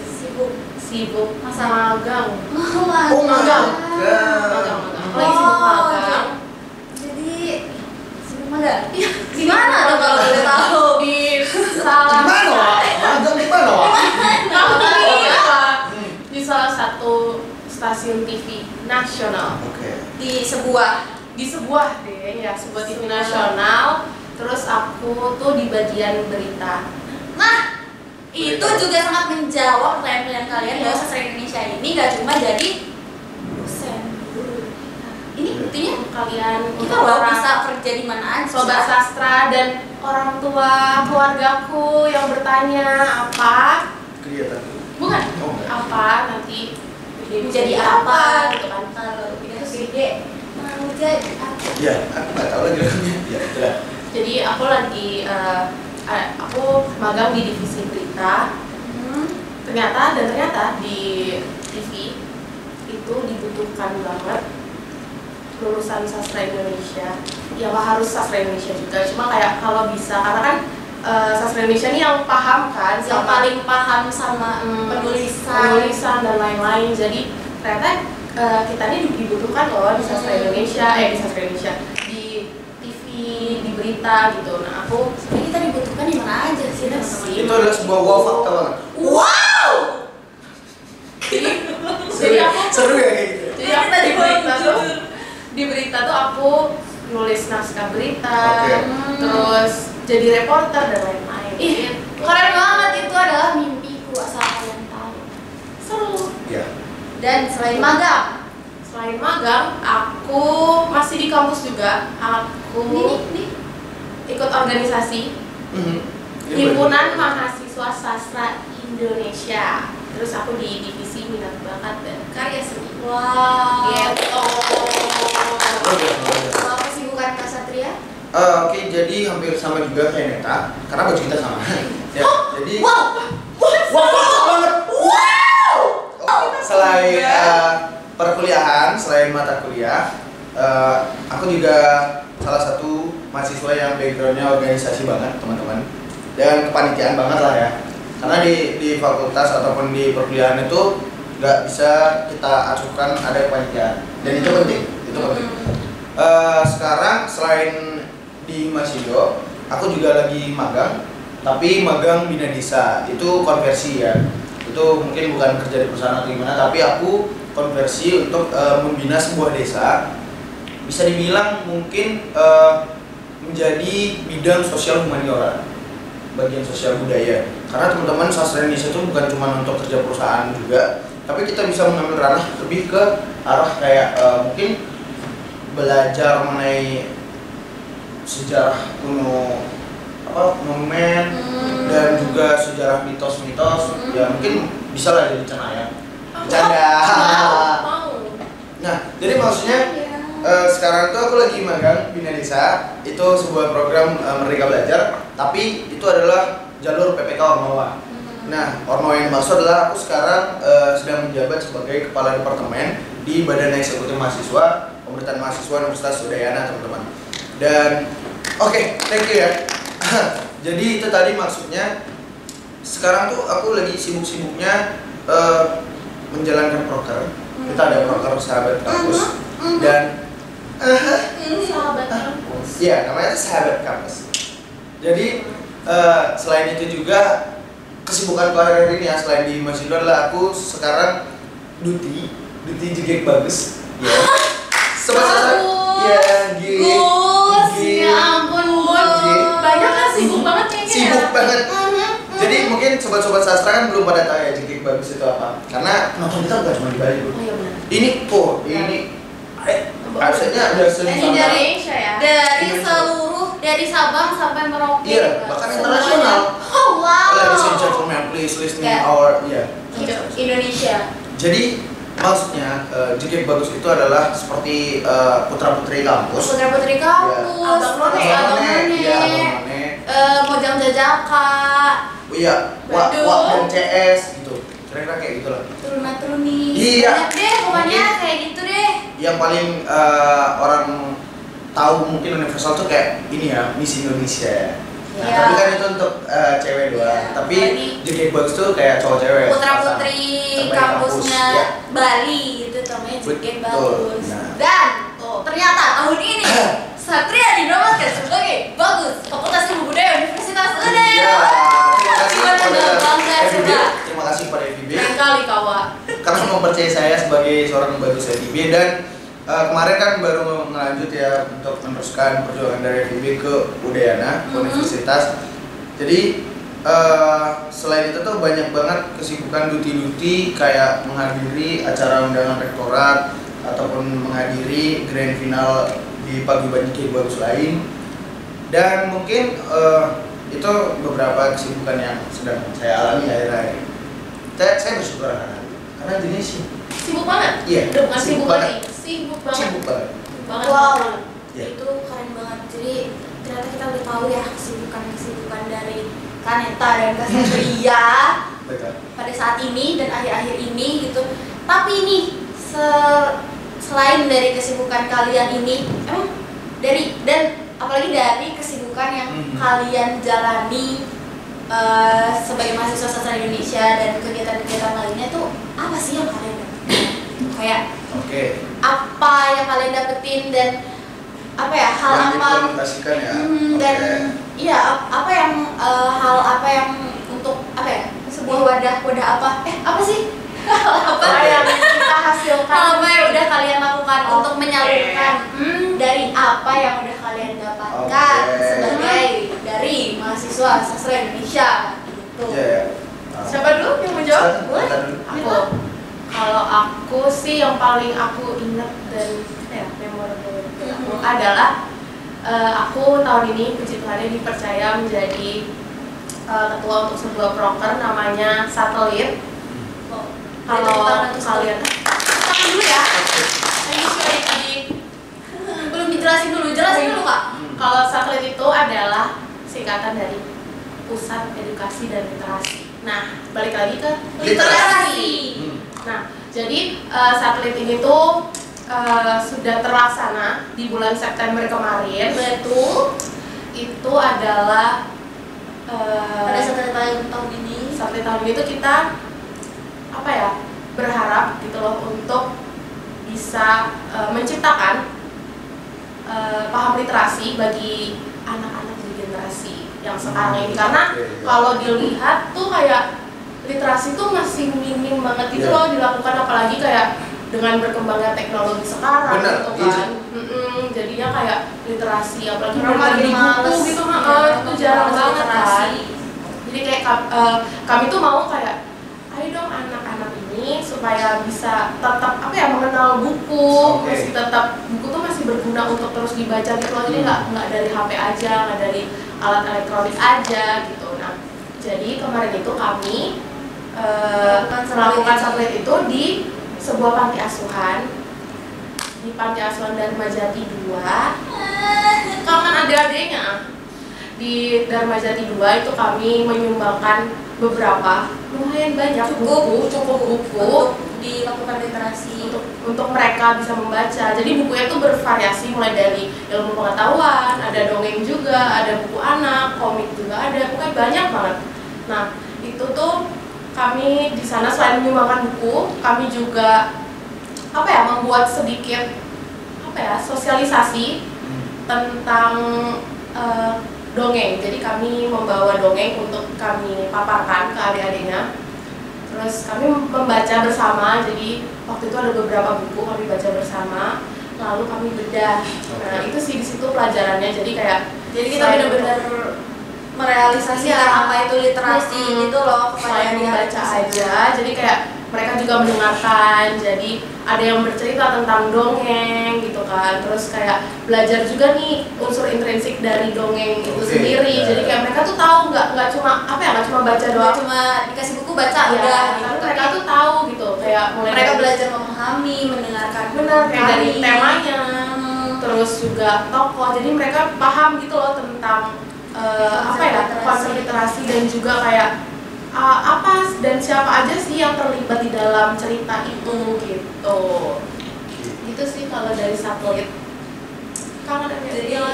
S2: sibuk
S1: Masa
S2: magang.
S3: Oh, magang.
S2: Aku lagi sibuk magang.
S1: Jadi sibuk magang. Gimana tuh kalau boleh tahu?
S2: Di salah
S3: Gimana, Wak? Magang di mana, Wak?
S2: Di salah satu stasiun TV nasional.
S3: Oke.
S1: Di sebuah
S2: Sebuah TV nasional. Terus aku tuh di bagian berita.
S1: Nah, itu juga sangat menjawab pertanyaan kalian bahwa sastra Indonesia ini gak cuma jadi dosen. Ini buktinya
S2: Kalian
S1: kita loh bisa kerja di mana aja.
S2: sobat sastra dan orang tua keluargaku yang bertanya apa?
S3: Kelihatan.
S2: Bukan.
S3: Oh, enggak.
S2: Apa nanti
S1: Menjadi apa
S2: gitu kan.
S1: kalau tidak gede mau jadi apa?
S3: Ya, aku nggak tahu lagi lagunya. Ya, itulah.
S2: Jadi aku lagi aku magang di divisi berita. Ternyata di TV itu dibutuhkan banget lulusan sastra Indonesia. Ya nggak harus sastra Indonesia juga, cuma kayak kalau bisa karena kan sastra Indonesia ini yang paham kan,
S1: Yang paling paham sama
S2: penulisan dan lain-lain. Jadi ternyata kita ini dibutuhkan loh di sastra Indonesia, di TV, di berita gitu. Nah aku
S1: Sebenarnya kita dibutuhkan di mana aja sih teman-teman.
S3: Itu adalah sebuah wow fakta banget.
S1: Wow.
S2: jadi aku
S3: Seru ya kayak gitu.
S2: Jadi aku di berita tuh aku nulis naskah berita,
S3: Oke.
S2: terus jadi reporter dan lain-lain.
S1: Ih, keren banget, itu adalah mimpiku asal kalian tahu.
S2: Seru.
S3: Ya.
S1: Dan selain magang,
S2: Selain magang, aku masih di kampus juga. Aku
S1: ini
S2: ikut organisasi
S3: Mhm. Ya,
S2: Himpunan
S3: betul.
S2: Mahasiswa Sastra Indonesia. Terus aku di divisi minat bakat dan karya seni.
S1: wow.
S2: Gitu.
S1: Kalau kesibukan Kak Satria?
S3: Oke, jadi hampir sama juga kayak Neta, karena baju kita sama. Ya, jadi
S1: Wow.
S3: banget.
S1: Wow.
S3: Selain perkuliahan, selain mata kuliah, aku juga salah satu mahasiswa yang backgroundnya organisasi banget, teman-teman, dan kepanitiaan banget lah ya. Karena di fakultas ataupun di perkuliahan itu nggak bisa kita acuhkan ada kepanitiaan, dan itu penting, sekarang selain di Masido, aku juga lagi magang, tapi magang Bina Desa, itu konversi ya. Itu mungkin bukan kerja di perusahaan atau gimana, tapi aku konversi untuk membina sebuah desa. Bisa dibilang mungkin menjadi bidang sosial humaniora, bagian sosial budaya. Karena teman-teman sastra Indonesia itu bukan cuma untuk kerja perusahaan juga, tapi kita bisa mengambil ranah lebih ke arah kayak mungkin belajar mengenai sejarah kuno, monumen, dan juga sejarah mitos-mitos. Ya mungkin bisa lah jadi cenayang. Bercanda.
S2: Mau.
S3: Nah, jadi maksudnya sekarang tuh aku lagi magang Bina Desa. Itu sebuah program Merdeka Belajar, tapi itu adalah jalur PPK Ormawa. Nah, Ormawa yang dimaksud adalah aku sekarang sedang menjabat sebagai kepala departemen di Badan Eksekutif Mahasiswa Pemerintahan Mahasiswa Universitas Udayana, teman-teman. Dan oke, thank you ya. Jadi itu tadi maksudnya sekarang tuh aku lagi sibuk-sibuknya menjalankan proker. Kita ada proker Sahabat Kampus dan
S2: Sahabat kampus.
S3: iya, namanya Sahabat Kampus. Jadi selain itu juga kesibukan hari ini ya, selain di Masido adalah aku sekarang duti jegek bagus. Ya. Sebesar ya,
S1: Gus, ya ampun,
S2: Banyak kan sibuk banget kayaknya.
S3: sibuk banget. Jadi mungkin sobat-sobat sastra kan belum pada tahu ya jegek bagus itu apa. Karena nonton kita bukan cuma di Bali, Bro.
S2: Oh iya benar.
S3: Ini harusnya ada
S1: Ini
S3: seni
S1: dari
S2: Indonesia ya.
S1: dari Sabang sampai Merauke.
S3: Iya, bahkan internasional.
S1: Oh wow.
S3: Ladies and gentlemen, please listening
S1: Ya.
S3: our
S1: Indonesia.
S3: Jadi maksudnya jegek bagus itu adalah seperti putra-putri kampus.
S1: Putri-putri kampus.
S2: Abang None.
S1: Abang None.
S3: Iya, Abang None.
S1: Mojang Jajaka.
S3: Iya, Wak dan CS gitu. Kira-kira kayak gitu lah.
S1: Turuna-turuni.
S3: Iya.
S1: Banyak deh, pokoknya
S3: Mungkin.
S1: kayak gitu deh.
S3: yang paling orang tahu mungkin universal tuh kayak ini ya, Miss Indonesia. Nah,
S1: Iya.
S3: tapi kan itu untuk cewek doang.
S1: Iya.
S3: Tapi
S1: Bali.
S3: Jogja Bagus tuh kayak cowok cewek.
S1: Putra-putri
S3: terbaik
S1: kampusnya
S3: kampus, ya.
S1: Bali itu namanya Jogja
S3: Betul.
S1: Bagus.
S3: Nah.
S1: Dan ternyata tahun ini Satria dinobatkan sebagai bagus Fakultas Ilmu Budaya Universitas UNER.
S3: Iya. Terima kasih
S1: Gimana
S3: kepada
S1: dong, bangga
S3: FIB.
S1: coba.
S3: Terima kasih kepada FIB
S2: Keren kali kawan.
S3: karena mempercayai saya sebagai seorang bagus FIB. Dan kemarin kan baru melanjut ya untuk meneruskan perjuangan dari FIB ke Udayana Universitas. Jadi selain itu tuh banyak banget kesibukan duti-duti kayak menghadiri acara undangan rektorat ataupun menghadiri grand final di paguyuban bagus lain. Dan mungkin itu beberapa kesibukan yang sedang saya alami akhir-akhir. Saya bersyukur karena Indonesia
S2: Sibuk banget.
S3: Iya,
S2: Udah bukan
S3: sibuk
S2: sibuk
S3: banget.
S2: lagi. Sibuk banget.
S3: sibuk banget.
S2: Banget.
S1: Wow,
S3: Iya.
S1: itu keren banget. Jadi ternyata kita udah tahu ya kesibukan dari Kaneta dan Kasatria
S3: Betul.
S1: pada saat ini dan akhir-akhir ini gitu. Tapi nih selain dari kesibukan kalian ini, emang dan apalagi dari kesibukan yang kalian jalani sebagai mahasiswa sastra Indonesia dan kegiatan-kegiatan lainnya tuh apa sih yang kalian dapetin? Kayak
S3: Oke.
S1: apa yang kalian dapetin dan apa ya hal
S3: Yang
S1: apa
S3: diimplementasikan ya.
S1: dan
S3: Oke.
S1: iya apa yang hal apa yang untuk apa ya sebuah wadah apa apa sih
S2: Apa yang kita hasilkan?
S1: hal apa yang udah kalian lakukan
S2: Oke.
S1: untuk menyalurkan dari apa yang udah kalian dapatkan
S3: Oke.
S1: sebagai dari mahasiswa sastra Indonesia gitu.
S3: Iya ya.
S2: Siapa dulu yang menjawab?
S1: Boleh?
S3: Kita dulu.
S2: Aku. Kalau aku sih yang paling aku ingat dan memorable buat aku adalah aku tahun ini puji Tuhannya dipercaya menjadi ketua untuk sebuah proker namanya Satelit.
S1: Oh,
S2: Kalau
S1: dari
S2: kalian
S1: tangan dulu ya.
S2: Thank you, Syariki.
S1: Belum dijelasin dulu Kak.
S2: Kalau Satelit itu adalah singkatan dari Pusat Edukasi dan Literasi. Nah, balik lagi ke
S1: Literasi.
S2: Nah, jadi satelit ini tuh sudah terlaksana di bulan September kemarin.
S1: Betul.
S2: Itu adalah
S1: Pada saat tahun ini
S2: satelit tahun itu kita apa ya berharap gitu loh untuk bisa menciptakan paham literasi bagi anak-anak di generasi yang sekarang ini karena kalau dilihat tuh kayak literasi tuh masih minim banget gitu loh dilakukan apalagi kayak dengan berkembangnya teknologi sekarang
S3: Bener,
S2: gitu kan. Jadinya kayak literasi apalagi
S1: Orang
S2: belajar
S1: makin
S2: di
S1: males,
S2: buku gitu
S1: iya,
S2: itu jarang
S1: males
S2: banget kan.
S1: literasi.
S2: Jadi kayak kami tuh mau kayak ayo dong anak-anak ini supaya bisa tetap apa ya mengenal buku, masih tetap buku tuh masih berguna untuk terus dibaca gitu loh. Jadi nggak dari HP aja, nggak dari alat elektronik aja gitu. Nah, jadi kemarin itu kami melakukan satelit itu di sebuah panti asuhan di Panti Asuhan Dharma Jati 2. Kangen adik-adiknya. Di Dharma Jati 2 itu kami menyumbangkan beberapa lumayan banyak buku
S1: untuk dilakukan literasi
S2: untuk mereka bisa membaca. Jadi bukunya itu bervariasi mulai dari ilmu pengetahuan, ada dongeng juga, ada buku anak, komik juga ada, pokoknya banyak banget. Nah, itu tuh kami di sana selain menyumbangkan buku, kami juga apa ya membuat sedikit apa ya sosialisasi tentang dongeng. Jadi kami membawa dongeng untuk kami paparkan ke adik-adiknya. Terus kami membaca bersama. Jadi waktu itu ada beberapa buku kami baca bersama. Lalu kami bedah. Nah itu sih di situ pelajarannya. Jadi
S1: kita benar-benar merealisasikan apa itu literasi gitu loh kepada
S2: selain membaca aja. Jadi kayak mereka juga mendengarkan. Jadi ada yang bercerita tentang dongeng gitu kan. Terus kayak belajar juga nih unsur intrinsik dari dongeng itu sendiri. Jadi kayak mereka tuh tahu nggak cuma apa ya nggak cuma baca doang.
S1: Cuma dikasih buku baca
S2: Ya,
S1: udah
S2: tapi
S1: gitu.
S2: mereka tuh tahu gitu kayak mulai
S1: Mereka
S2: dari-
S1: belajar memahami, mendengarkan
S2: benar kayak dari
S1: kami.
S2: temanya, terus juga tokoh. Jadi mereka paham gitu loh tentang apa ya konsep literasi dan juga kayak apa dan siapa aja sih yang terlibat di dalam cerita itu gitu. gitu sih kalau dari satelit. Kangen
S1: Jadi
S2: ya.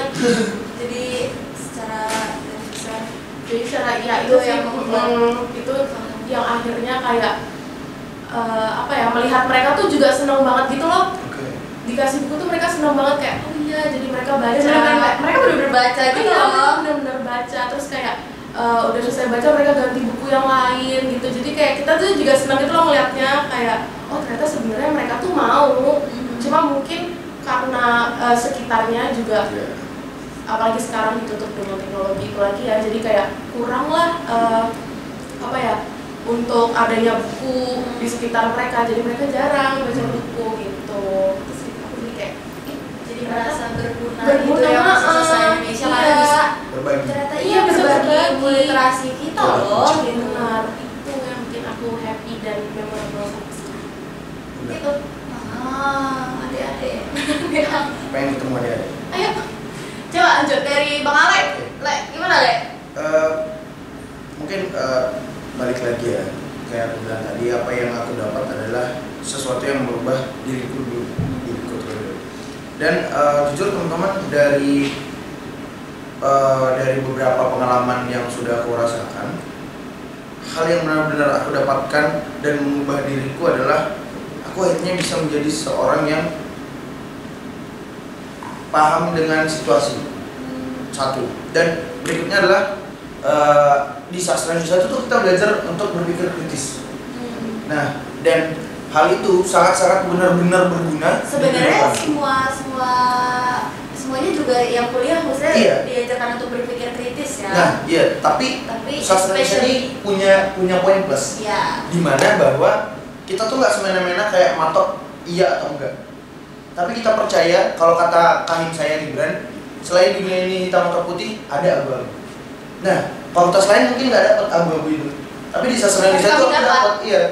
S1: jadi secara garis besar
S2: Jadi secara ya
S1: Itu
S2: itu sih
S1: yang membuat
S2: itu yang akhirnya kayak apa ya, melihat mereka tuh juga seneng banget gitu loh.
S3: Oke.
S2: Dikasih buku tuh mereka seneng banget kayak oh iya, jadi mereka baca.
S1: mereka benar-benar baca gitu
S2: Iya, mereka
S1: loh.
S2: benar-benar baca, terus kayak udah selesai baca mereka ganti buku yang lain gitu. Jadi kayak kita tuh juga senang gitu loh ngeliatnya kayak oh ternyata sebenarnya mereka tuh mau, cuma mungkin karena sekitarnya juga
S3: Iya.
S2: apalagi sekarang ditutup dengan teknologi itu lagi ya, jadi kayak kurang lah apa ya untuk adanya buku di sekitar mereka, jadi mereka jarang baca buku gitu. Terus aku jadi kayak
S1: Jadi merasa berguna
S2: Berguna,
S1: gitu ya bahasa Indonesia karena
S2: iya.
S1: bisa
S3: Berbagi.
S1: ternyata
S2: Iya,
S1: iya bisa
S2: berbagi.
S1: berbagi literasi kita loh gitu.
S2: benar, itu yang bikin aku happy dan memorable sampai sekarang.
S3: Benar.
S2: Gitu.
S1: Adik-adik.
S3: Pengen ketemu dia.
S1: Ayo. Coba lanjut dari Bang Alek. Lek, gimana Lek?
S3: Mungkin balik lagi ya, kayak aku bilang tadi, apa yang aku dapat adalah sesuatu yang merubah diriku dulu. Dan jujur teman-teman, dari beberapa pengalaman yang sudah aku rasakan, hal yang benar-benar aku dapatkan dan mengubah diriku adalah aku akhirnya bisa menjadi seorang yang paham dengan situasi. Satu, dan berikutnya adalah di sastra Indonesia itu kita belajar untuk berpikir kritis. Nah, dan hal itu sangat-sangat benar-benar berguna.
S1: Sebenarnya semuanya juga yang kuliah maksudnya
S3: Iya.
S1: diajarkan untuk berpikir kritis ya.
S3: Nah, iya, tapi sastra Indonesia ini punya poin plus.
S1: ya.
S3: Dimana bahwa kita tuh nggak semena-mena kayak matok iya atau enggak. Tapi kita percaya kalau kata kahim saya Gibran, selain dunia ini hitam atau putih, ada abu-abu. Nah, fakultas lain mungkin nggak dapat abu-abu itu. Tapi di sastra Indonesia tuh aku dapat, iya.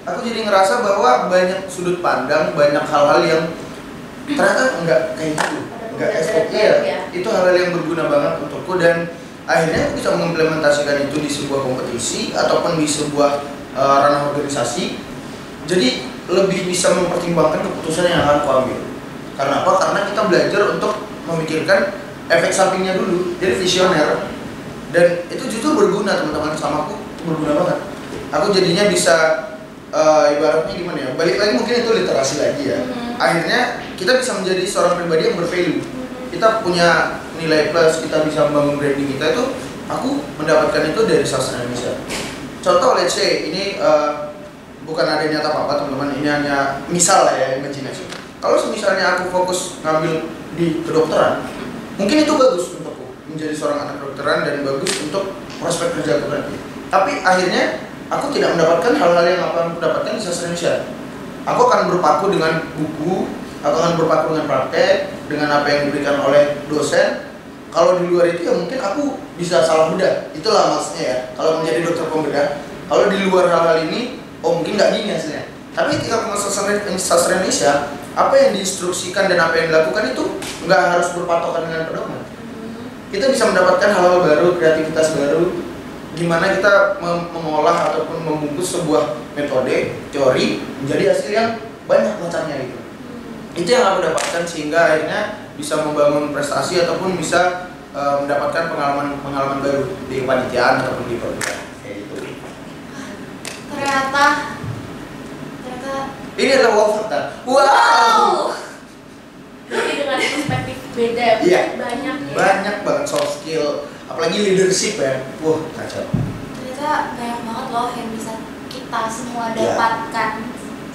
S3: Aku jadi ngerasa bahwa banyak sudut pandang, banyak hal-hal yang ternyata enggak kayak gitu, enggak SOP. Iya, itu hal-hal yang berguna banget untukku, dan akhirnya aku bisa mengimplementasikan itu di sebuah kompetisi ataupun di sebuah ranah organisasi. Jadi lebih bisa mempertimbangkan keputusan yang akan aku ambil. Karena apa? Karena kita belajar untuk memikirkan efek sampingnya dulu, jadi visioner. Dan itu justru berguna teman-teman, sama aku berguna banget. Aku jadinya bisa ibaratnya gimana ya, balik lagi mungkin itu literasi lagi ya. Akhirnya kita bisa menjadi seorang pribadi yang bervalue. Kita punya nilai plus, kita bisa membangun branding kita itu. Aku mendapatkan itu dari sastra Indonesia. Contoh, let's say ini bukan ada nyata apa-apa teman-teman, ini hanya misal lah ya, imajinasi. Kalau misalnya aku fokus ngambil di kedokteran, mungkin itu bagus untukku menjadi seorang anak kedokteran dan bagus untuk prospek kerja aku nanti. Tapi akhirnya aku tidak mendapatkan hal-hal yang aku dapatkan di sastra Indonesia. Aku akan berpaku dengan buku, aku akan berpaku dengan praktek, dengan apa yang diberikan oleh dosen. Kalau di luar itu ya mungkin aku bisa salah bedah. Itulah maksudnya ya, kalau menjadi dokter pembedah. Kalau di luar hal-hal ini, oh mungkin nggak gini hasilnya. Tapi ketika aku masuk sastra Indonesia, apa yang diinstruksikan dan apa yang dilakukan itu nggak harus berpatokan dengan pedoman. Kita bisa mendapatkan hal-hal baru, kreativitas baru, gimana kita mengolah ataupun membungkus sebuah metode, teori menjadi hasil yang banyak macamnya gitu. Itu yang aku dapatkan, sehingga akhirnya bisa membangun prestasi ataupun bisa mendapatkan pengalaman baru di kepanitiaan ataupun di perguruan kayak gitu.
S1: Ternyata
S3: Ini adalah wow fakta.
S1: wow.
S2: Jadi dengan perspektif beda,
S3: Iya.
S2: banyak ya.
S3: Banyak banget soft skill, apalagi leadership ya. Wah, kacau.
S1: Ternyata banyak banget loh yang bisa kita semua
S3: Ya.
S1: dapatkan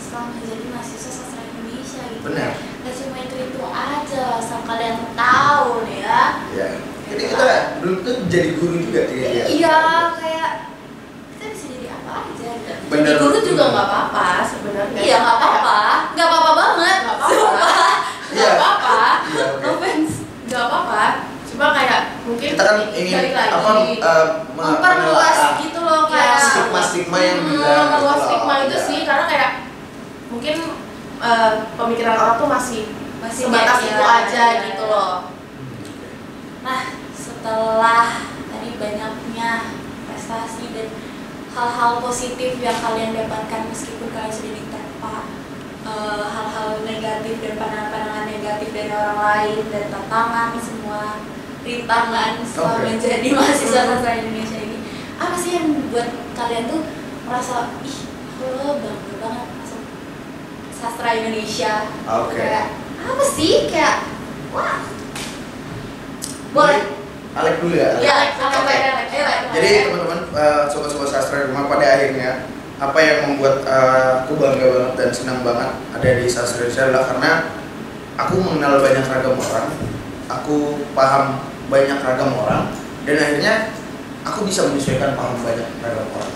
S1: setelah menjadi mahasiswa sastra Indonesia gitu.
S3: Benar.
S1: Gak cuma itu aja, asal kalian tahu nih ya.
S3: Ya. Jadi kita dulu tuh jadi guru juga ya.
S1: Iya, kayak kita bisa jadi apa aja.
S3: Bener.
S2: Jadi guru juga nggak apa-apa sebenarnya.
S1: Iya, nggak apa-apa, nggak apa-apa banget.
S2: Nggak apa-apa.
S1: Sumpah.
S3: Iya.
S2: Nggak apa-apa.
S3: Iya, oke.
S2: No offense. Nggak apa-apa. Cuma kayak mungkin
S3: Kita kan ingin
S2: balik lagi
S3: apa
S1: Memperluas gitu loh kayak
S3: stigma-stigma yang bilang
S2: memperluas
S3: gitu
S2: stigma
S3: loh.
S2: itu
S3: Iya.
S2: sih, karena kayak mungkin pemikiran orang tuh masih sebatas
S1: kayak
S2: itu aja gitu loh.
S1: Nah, setelah tadi banyaknya prestasi dan hal-hal positif yang kalian dapatkan meskipun kalian sudah diterpa hal-hal negatif dan pandangan-pandangan negatif dari orang lain, dari tantangan semua rintangan selama menjadi mahasiswa sastra Indonesia ini. Apa sih yang buat kalian tuh merasa ih aku bangga banget masuk sastra Indonesia? Kayak apa sih kayak wah boleh
S3: Alek dulu ya.
S1: Iya, Alek.
S3: Jadi teman-teman, sobat-sobat sastra di rumah, pada akhirnya apa yang membuat aku bangga banget dan senang banget ada di sastra Indonesia adalah karena aku mengenal banyak ragam orang, aku paham banyak ragam orang, dan akhirnya aku bisa menyesuaikan paham banyak ragam orang.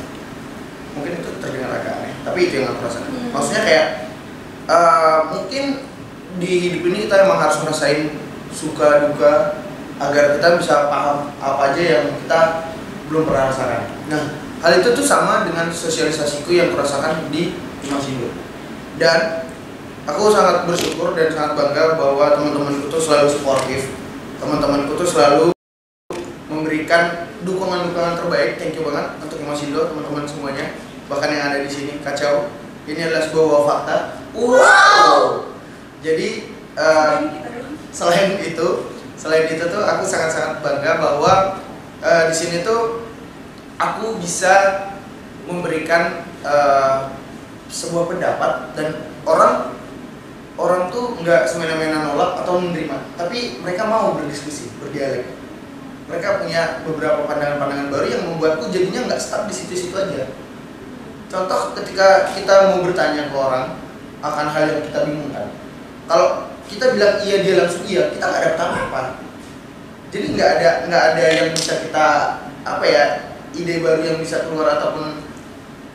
S3: Mungkin itu terdengar agak aneh, tapi itu yang aku rasakan. Maksudnya kayak mungkin di hidup ini kita emang harus ngerasain suka duka agar kita bisa paham apa aja yang kita belum pernah rasakan. Nah, hal itu tuh sama dengan sosialisasiku yang kurasakan di Imasindo. Dan aku sangat bersyukur dan sangat bangga bahwa teman-temanku tuh selalu suportif. Teman-temanku tuh selalu memberikan dukungan-dukungan terbaik. Thank you banget untuk Imasindo, teman-teman semuanya. Bahkan yang ada di sini kacau. Ini adalah sebuah fakta. Wow. Jadi selain itu tuh aku sangat-sangat bangga bahwa di sini tuh aku bisa memberikan sebuah pendapat dan orang tuh nggak semena-mena nolak atau menerima, tapi mereka mau berdiskusi, berdialog. Mereka punya beberapa pandangan-pandangan baru yang membuatku jadinya nggak stuck di situ-situ aja. Contoh ketika kita mau bertanya ke orang akan hal yang kita bingungkan, kalau kita bilang iya dia langsung iya, kita nggak dapat apa-apa. Jadi nggak ada yang bisa kita ide baru yang bisa keluar ataupun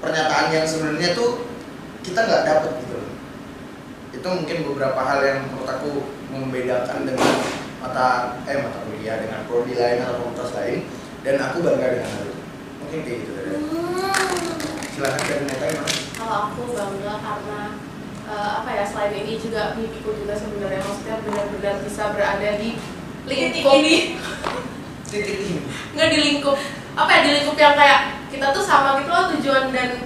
S3: pernyataan yang sebenarnya tuh kita nggak dapat gitu. Itu mungkin beberapa hal yang menurut aku membedakan dengan mata kuliah dengan prodi lain atau fakultas lain, dan aku bangga dengan hal itu. Mungkin kayak gitu dari. Silahkan dari Neta gimana?
S2: Kalau aku bangga karena selain ini juga mimpiku juga sebenarnya, maksudnya benar-benar bisa berada di lingkup
S3: titik ini
S2: nggak di lingkup di lingkup yang kayak kita tuh sama gitu loh, tujuan dan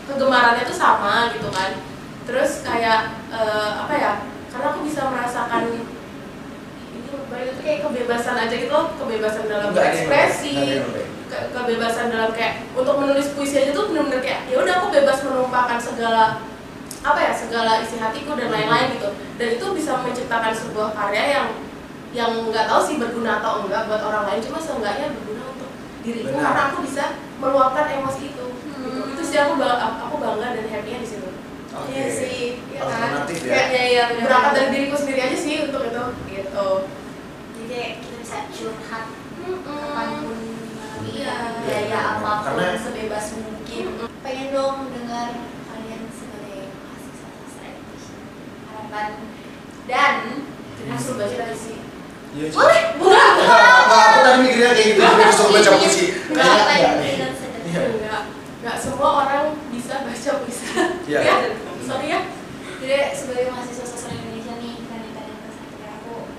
S2: kegemarannya tuh sama gitu kan. Terus kayak karena aku bisa merasakan ini itu kayak kebebasan aja gitu loh, kebebasan dalam berekspresi, kebebasan dalam kayak untuk menulis puisi aja tuh benar-benar kayak ya udah aku bebas menumpahkan segala isi hatiku dan lain-lain gitu. Dan itu bisa menciptakan sebuah karya yang nggak tahu sih berguna atau enggak buat orang lain, cuma seenggaknya berguna untuk diriku karena aku bisa meluapkan emosi itu. Gitu. Itu sih aku bangga dan happy-nya di situ.
S1: Iya sih, ya kan?
S2: Kayak berangkat dari diriku sendiri aja sih untuk itu gitu.
S1: Jadi kita bisa curhat kapanpun biaya apapun sebebas mungkin. Pengen dong dengar kalian sebagai mahasiswa sastra Indonesia harapan dan
S2: langsung baca dari sih.
S1: Boleh?
S3: Aku tadi mikirnya kayak gitu, disuruh baca puisi.
S2: Nggak semua orang bisa baca puisi.
S3: Ya.
S2: Sorry ya.
S1: Jadi sebagai mahasiswa sastra Indonesia nih, kalian aku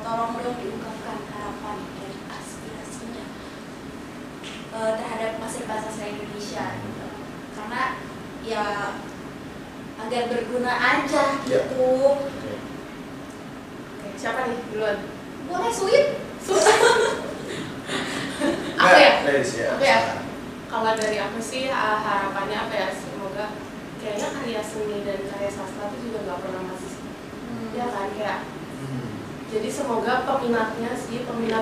S1: tolong dong diungkapkan harapan dan aspirasinya terhadap mahasiswa sastra Indonesia gitu. Karena ya agar berguna aja gitu.
S2: Oke, siapa nih duluan?
S1: Boleh sweet.
S2: Aku ya?
S3: Aku
S2: ya? Kalau dari aku sih harapannya semoga kayaknya karya seni dan karya sastra itu juga nggak pernah mati. Ya kan kayak jadi semoga peminat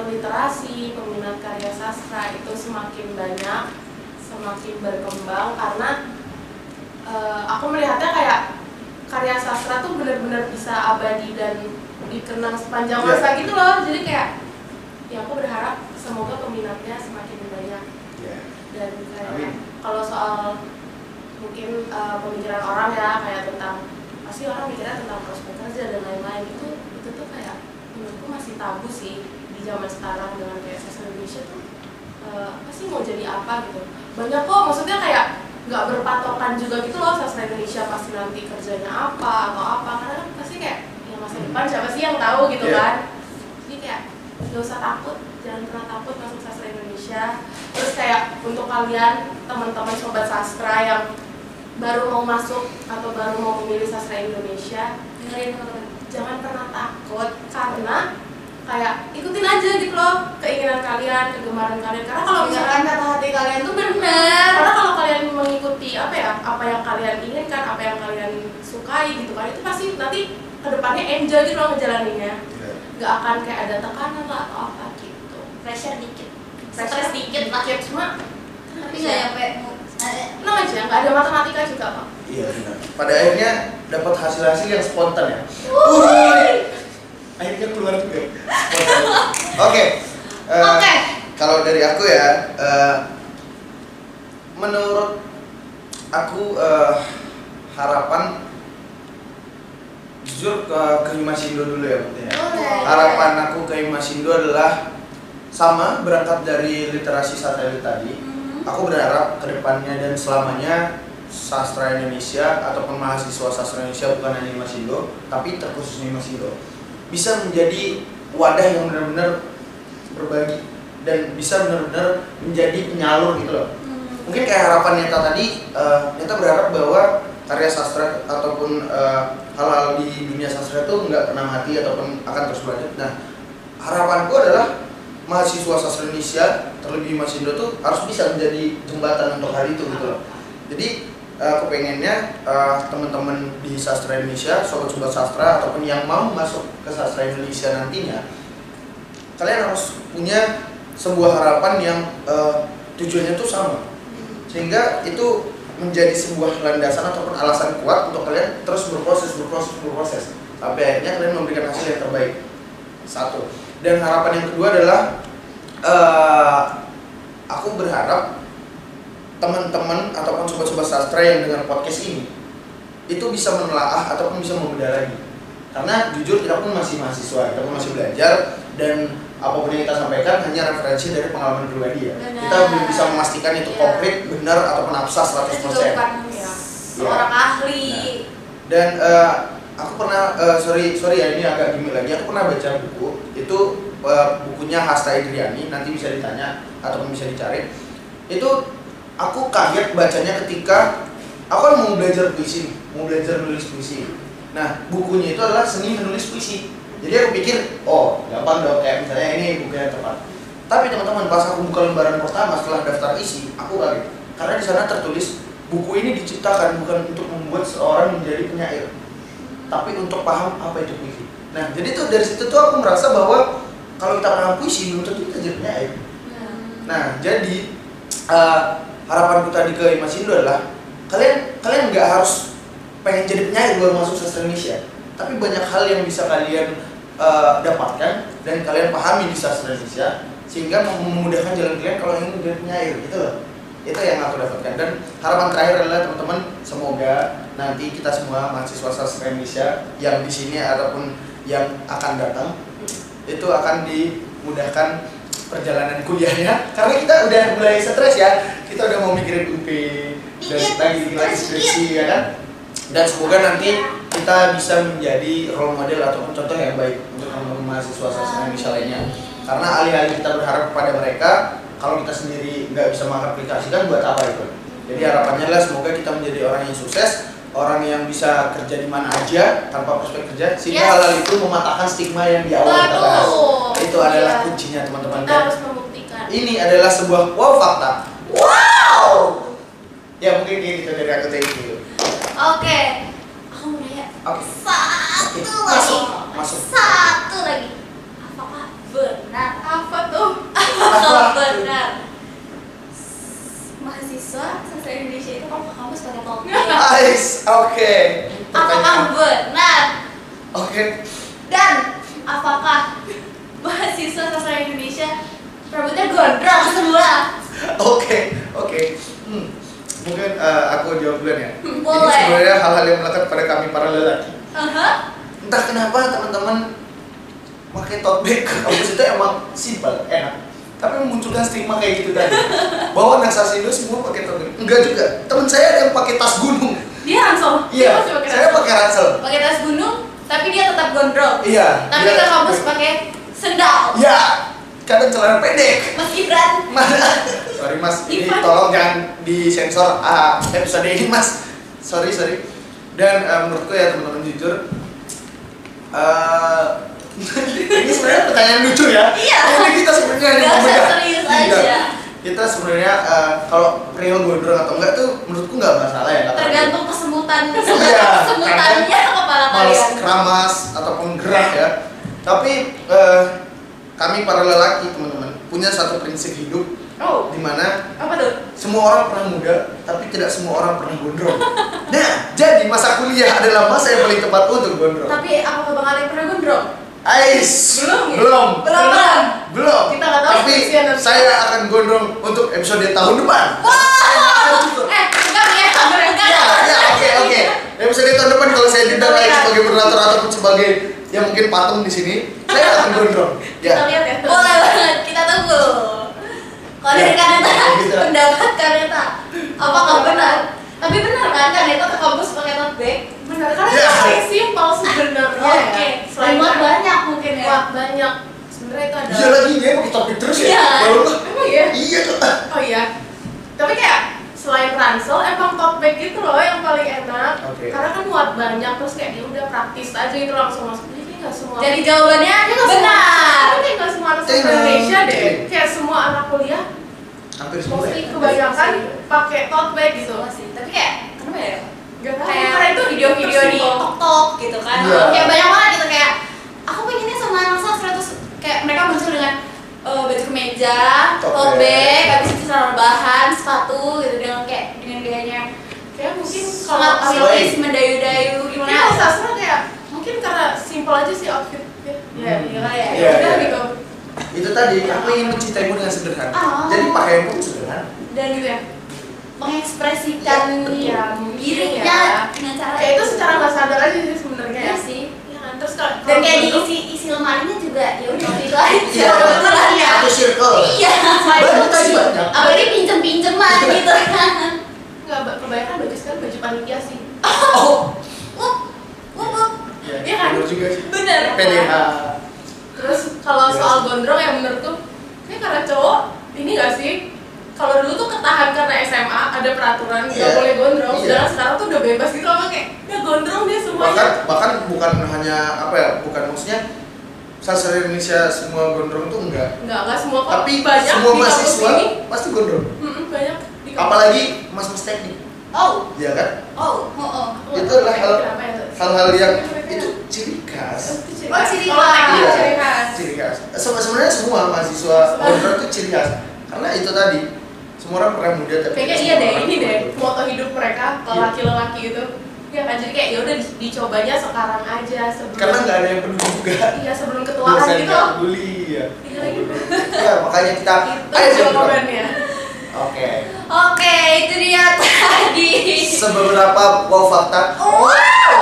S2: literasi, peminat karya sastra itu semakin banyak, semakin berkembang karena aku melihatnya kayak karya sastra tuh benar-benar bisa abadi dan dikenang sepanjang masa gitu loh. Jadi kayak ya aku berharap semoga peminatnya semakin banyak. Dan kayak kalau soal mungkin pemikiran orang ya kayak tentang pasti orang mikirnya tentang prospek kerja dan lain-lain itu tuh kayak menurutku masih tabu sih di zaman sekarang dengan kayak sastra Indonesia tuh apa sih mau jadi apa gitu. Banyak kok maksudnya kayak nggak berpatokan juga gitu loh sastra Indonesia pasti nanti kerjanya apa atau apa, karena kan pasti kayak ya masa depan siapa sih yang tahu gitu kan. Jadi kayak nggak usah takut, jangan pernah takut masuk sastra Indonesia. Terus kayak untuk kalian teman-teman sobat sastra yang baru mau masuk atau baru mau memilih sastra Indonesia,
S1: Dengerin teman-teman.
S2: jangan pernah takut, karena kayak ikutin aja gitu loh keinginan kalian, kegemaran kalian. Karena kalau
S1: Misalkan
S2: misalkan
S1: kata hati kalian tuh bener.
S2: karena kalau kalian mengikuti apa yang kalian inginkan, apa yang kalian sukai gitu kan, itu pasti nanti kedepannya enjoy gitu loh ngejalaninnya. Gak akan kayak ada tekanan lah atau apa gitu.
S1: Pressure dikit.
S2: Pressure
S1: Stress dikit lah.
S2: Cuma
S1: Tapi nggak nyampe.
S2: tenang aja, nggak ada matematika juga kok.
S3: Iya benar. Pada akhirnya dapat hasil-hasil yang spontan ya. Akhirnya keluar juga. Spontan. Oke.
S1: Oke.
S3: Kalau dari aku ya, menurut aku harapan jujur ke Himasindo dulu ya, Buktinya.
S1: Boleh.
S3: Harapan aku ke Himasindo adalah sama, berangkat dari literasi satelit tadi. Aku berharap kedepannya dan selamanya sastra Indonesia ataupun mahasiswa sastra Indonesia, bukan hanya Himasindo, tapi terkhusus Himasindo, bisa menjadi wadah yang benar-benar berbagi dan bisa benar-benar menjadi penyalur gitu loh. Mungkin kayak harapan Neta tadi, Neta berharap bahwa karya sastra ataupun hal-hal di dunia sastra itu nggak pernah mati ataupun akan terus berlanjut. Nah, harapanku adalah mahasiswa sastra Indonesia, terlebih Himasindo tuh harus bisa menjadi jembatan untuk hal itu gitu loh. Jadi aku pengennya teman-teman di sastra Indonesia, sobat-sobat sastra ataupun yang mau masuk ke sastra Indonesia nantinya, kalian harus punya sebuah harapan yang tujuannya tuh sama, sehingga itu menjadi sebuah landasan ataupun alasan kuat untuk kalian terus berproses sampai akhirnya kalian memberikan hasil yang terbaik. Satu. Dan harapan yang kedua adalah aku berharap teman-teman ataupun sobat-sobat sastra yang dengar podcast ini itu bisa menelaah ataupun bisa membedah lagi. Karena jujur kita pun masih mahasiswa, kita pun masih belajar, dan apapun yang kita sampaikan hanya referensi dari pengalaman pribadi ya.
S1: Benar.
S3: Kita belum bisa memastikan itu
S1: Iya.
S3: konkret, benar ataupun absah
S1: Kita
S3: 100%.
S1: juga bukan seorang ahli.
S3: Dan aku pernah sorry ya, ini agak gimmick lagi. Aku pernah baca buku itu, bukunya Hasta Idriani, nanti bisa ditanya ataupun bisa dicari. Itu aku kaget bacanya ketika aku kan mau belajar puisi, mau belajar nulis puisi. Nah, bukunya itu adalah seni menulis puisi. Jadi aku pikir, oh gampang dong, kayak misalnya ini buku yang tepat. Tapi teman-teman, pas aku buka lembaran pertama setelah daftar isi, aku kaget. Karena di sana tertulis, buku ini diciptakan bukan untuk membuat seorang menjadi penyair, tapi untuk paham apa itu puisi. Nah, jadi tuh dari situ tuh aku merasa bahwa kalau kita paham puisi, belum tentu kita jadi penyair. Nah, jadi harapanku tadi ke Himasindo adalah kalian nggak harus pengen jadi penyair baru masuk sastra Indonesia, tapi banyak hal yang bisa kalian dapatkan dan kalian pahami di sastra Indonesia sehingga memudahkan jalan kalian kalau ingin menjadi penyair gitu loh. Itu yang aku dapatkan. Dan harapan terakhir adalah teman-teman, semoga nanti kita semua mahasiswa sastra Indonesia yang di sini ataupun yang akan datang itu akan dimudahkan perjalanan kuliahnya, karena kita udah mulai stres ya, kita udah mau mikirin UP dan lagi skripsi ya kan. Dan semoga nanti kita bisa menjadi role model ataupun contoh yang baik untuk teman-teman mahasiswa sastra Indonesia lainnya. Karena alih-alih kita berharap kepada mereka, kalau kita sendiri nggak bisa mengaplikasikan, buat apa itu? Jadi harapannya adalah semoga kita menjadi orang yang sukses, orang yang bisa kerja di mana aja tanpa prospek kerja, sehingga hal-hal itu mematahkan stigma yang di awal kita bahas. Itu adalah kuncinya teman-teman.
S2: Kita harus membuktikan.
S3: Ini adalah sebuah wow fakta. Wow. Ya mungkin gitu dari aku tadi dulu.
S1: Oke. Aku mau nanya.
S3: Oke.
S1: Satu
S3: Masuk.
S1: lagi.
S3: Masuk.
S1: Satu lagi. Apakah benar?
S2: Apa tuh?
S1: Apakah benar mahasiswa sastra Indonesia itu kalau ke kampus pakai topi?
S3: Nice. Oke.
S1: Apakah benar?
S3: Oke.
S1: Dan apakah mahasiswa sastra Indonesia rambutnya gondrong semua?
S3: Oke. Mungkin aku jawab duluan ya. Ini
S1: Boleh.
S3: sebenarnya hal-hal yang melekat pada kami para lelaki.
S1: Aha.
S3: Entah kenapa teman-teman pakai tote bag ke kampus itu emang simpel, enak. Tapi memunculkan stigma kayak gitu tadi. Bahwa anak sastra semua pakai tote bag. Enggak juga. Teman saya ada yang pakai tas gunung.
S2: Dia ransel.
S3: Iya.
S2: Dia masih pakai
S3: Saya
S2: ransel.
S3: pakai ransel.
S1: Pakai tas gunung, tapi dia tetap gondrong.
S3: Iya.
S1: Tapi
S3: dia-
S1: ke kampus pakai sendal.
S3: Ya. Kadang celana pendek.
S1: Mas Gibran.
S3: Mana? Sorry mas, ini
S2: Ivan.
S3: tolong jangan disensor episode ini mas. sorry. Dan menurutku ya teman-teman jujur, ini sebenarnya pertanyaan lucu ya.
S1: Iya.
S3: Ini kita sebenarnya hanya
S1: Gak usah
S3: membedah.
S1: serius
S3: Tidak.
S1: aja.
S3: Kita sebenarnya kalau perihal gondrong atau enggak tuh menurutku nggak masalah ya.
S1: Tergantung kesemutan
S3: Iya,
S1: kesemutannya kepala
S3: males
S1: kalian.
S3: keramas ataupun gerah ya. Tapi kami para lelaki teman-teman punya satu prinsip hidup
S2: Oh,
S3: di mana
S2: apa tuh?
S3: semua orang pernah muda, tapi tidak semua orang pernah gondrong. Nah, jadi masa kuliah adalah masa yang paling tepat untuk gondrong.
S2: Tapi apakah Bang Ali pernah gondrong?
S3: Ais,
S2: Belum ya?
S3: belum.
S2: Belum. Kita nggak tahu
S3: Tapi
S2: spesial nanti.
S3: saya akan gondrong untuk episode tahun depan.
S1: Enggak
S3: Ya, oke. Episode tahun depan kalau saya tidak lagi sebagai moderator ataupun sebagai yang mungkin patung di sini, saya akan gondrong.
S2: Kita
S3: Ya.
S2: lihat ya.
S1: Boleh banget, kita tunggu. Kalau dari Kaneta, pendapat Kaneta, apakah benar? Tapi benar kan Kaneta ke kampus pakai tote bag?
S2: Benar, karena
S3: Ya.
S2: itu paling simpel sebenarnya.
S1: Oke,
S2: ya. Selain
S1: muat
S2: itu-
S1: banyak mungkin ya.
S2: Muat banyak. Sebenarnya itu ada.
S3: Iya lagi dia pakai topik terus ya.
S1: Iya.
S3: Baru lah.
S2: Emang iya?
S3: Iya tuh.
S2: Oh iya. Tapi kayak selain ransel, emang tote bag itu loh yang paling enak.
S3: Oke.
S2: Karena kan muat banyak, terus kayak dia udah praktis aja gitu langsung masuk. Jadi nggak semua.
S1: Jadi jawabannya benar.
S2: Tapi nggak semua anak Indonesia deh.
S3: Oke.
S2: Kayak semua anak kuliah,
S3: Hampir semua.
S2: mostly
S3: Ya.
S2: kebanyakan pakai tote bag gitu.
S1: Semua sih. Tapi kayak kenapa ya?
S2: Gak tahu.
S1: Kayak
S2: Karena itu
S1: video-video di
S2: tersimpel.
S1: TikTok gitu kan.
S3: Iya.
S1: Kayak banyak banget gitu kayak aku pengennya sama anak sastra terus kayak mereka muncul dengan baju kemeja,
S3: Tote
S1: tote
S3: bag.
S1: bag, habis itu celana bahan, sepatu gitu dengan kayak dengan gayanya
S2: Kayak mungkin
S1: sangat
S2: kalau
S1: artis mendayu-dayu
S2: Mungkin
S1: gimana?
S2: kalau sastra kayak mungkin karena simpel aja sih outfitnya.
S1: Iya, iya ya.
S3: Iya,
S2: Udah
S3: iya.
S2: gitu.
S3: Itu tadi aku ingin mencintaimu dengan sederhana.
S1: Oh.
S3: Jadi pakaian pun sederhana.
S1: Dan
S2: Gitu ya.
S1: mengekspresikan
S2: Iya, mungkin
S1: dirinya
S2: ya.
S1: dengan cara
S2: Kayak itu secara nggak sadar aja sih sebenarnya
S1: Iya
S2: ya.
S1: sih.
S2: Iya kan? Terus kalau
S1: Dan kayak
S2: bentuk-
S1: diisi lemarinya juga ya udah itu aja.
S3: Iya.
S1: Kebetulan ya.
S3: Satu circle.
S1: Iya.
S3: Banyak tadi banyak.
S1: Apalagi pinjem-pinjeman gitu kan.
S2: nggak kebanyakan baju sekarang baju panitia sih.
S3: Oh.
S1: Wup, wup, wup.
S2: Iya kan?
S3: Benar juga sih.
S1: Bener.
S3: PDH.
S2: Terus kalau
S3: Iya
S2: soal
S3: sih.
S2: gondrong ya menurutku kayak karena cowok ini nggak sih, kalau dulu tuh ketahan karena SMA ada peraturan nggak
S3: Iya.
S2: boleh gondrong,
S3: Iya.
S2: sedangkan sekarang tuh udah bebas gitu loh, kayak ya gondrong dia semuanya.
S3: Bahkan bukan hanya apa ya, bukan maksudnya sastra Indonesia semua gondrong tuh enggak.
S2: Nggak semua kok,
S3: Tapi
S2: banyak
S3: semua
S2: di kampus
S3: mahasiswa
S2: ini.
S3: pasti gondrong.
S2: Banyak di kampus.
S3: Apalagi mas-mas teknik,
S1: Oh,
S3: ya kan?
S1: oh, oh, oh.
S3: Itu adalah
S2: Kenapa ya?
S3: hal-hal yang itu ciri khas.
S1: Oh, ciri
S2: Kalau
S1: khas.
S2: teknik
S3: Iya.
S2: ciri khas.
S3: Ciri khas. Sebenarnya semua mahasiswa gondrong itu ciri khas. Karena itu tadi semua orang pernah muda tapi
S2: Kayaknya
S3: semua
S2: iya deh,
S3: orang
S2: ini deh
S3: gondrong.
S2: moto hidup mereka lelaki-lelaki itu. Ya kan, jadi kayak ya udah dicobanya sekarang aja sebelum.
S3: Karena nggak ada yang peduli juga.
S2: Iya, sebelum ketuaan
S3: Dosen
S2: gitu.
S3: nggak peduli ya.
S2: Iya lagi.
S3: Ya makanya kita
S2: Itu
S3: ayo gondrong.
S2: jawabannya.
S3: Oke.
S1: Oke, itu dia tadi.
S3: Seberapa wow fakta?
S1: Wow.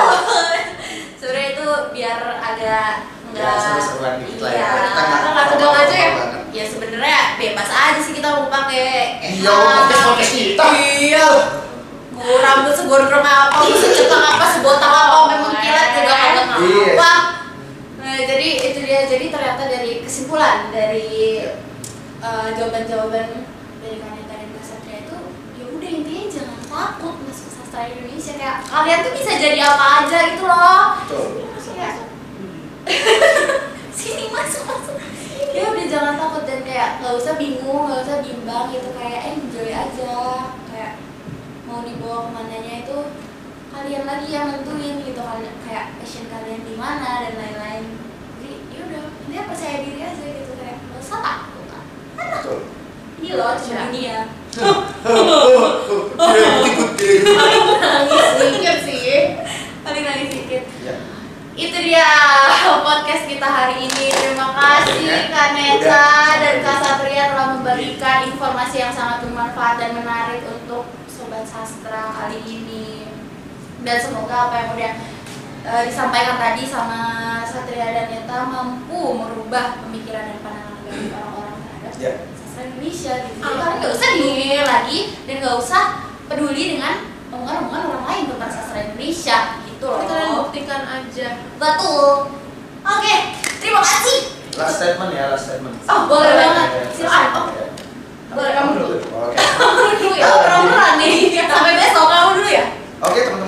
S1: Sebenarnya itu biar agak
S3: Ya,
S1: enggak
S3: seru-seruan dikit lah ya.
S1: Iya,
S3: Kita
S1: karena
S3: nggak
S1: nggak tegang aja ya.
S3: banget.
S1: Ya sebenarnya bebas aja sih kita mau pakai.
S3: Iya, podcast kita.
S1: Iya. Mau rambut segondrong apa, mau secetang apa, sebotak apa, memang kilat juga kagak
S3: Iya.
S1: apa. Nah, jadi itu dia. Jadi ternyata dari kesimpulan dari jawaban-jawaban dari Kaneta dan Kak Satria itu, ya udah intinya jangan takut masuk sastra Indonesia, kayak kalian tuh bisa jadi apa aja gitu loh.
S3: Betul.
S1: Kayak, sini masuk. Ya udah jangan takut dan kayak nggak usah bingung, nggak usah bimbang gitu, kayak enjoy aja, kayak mau dibawa kemananya itu kalian lagi yang nentuin gitu kan, kayak passion kalian di mana dan lain-lain. Jadi yaudah intinya percaya diri aja gitu, kayak nggak usah takut lah.
S3: Betul.
S1: Ini loh cuma dunia.
S2: Nangis dikit sih.
S1: Paling nangis dikit.
S3: Ya.
S1: Itu dia podcast kita hari ini. Terima kasih Kak Neta dan Kak Satria telah memberikan informasi yang sangat bermanfaat dan menarik untuk Sobat Sastra kali ini. Dan semoga apa yang udah disampaikan tadi sama Satria dan Neta mampu merubah pemikiran dan pandangan bagi orang-orang terhadap
S3: Ya.
S1: sastra Indonesia gitu. Jadi kalian nggak usah bingung lagi dan nggak usah peduli dengan omongan-omongan orang lain tentang sastra Indonesia gitu loh.
S2: Tapi kalian buktikan aja.
S1: Betul. Oke, terima kasih.
S3: Last statement ya, last statement.
S1: Oh, boleh banget.
S3: Ya,
S1: Silakan.
S3: last statement ya.
S1: Boleh kamu dulu.
S3: Oke.
S1: Kamu dulu ya. Beneran nih. Sampai besok kamu dulu ya.
S3: Oke teman-teman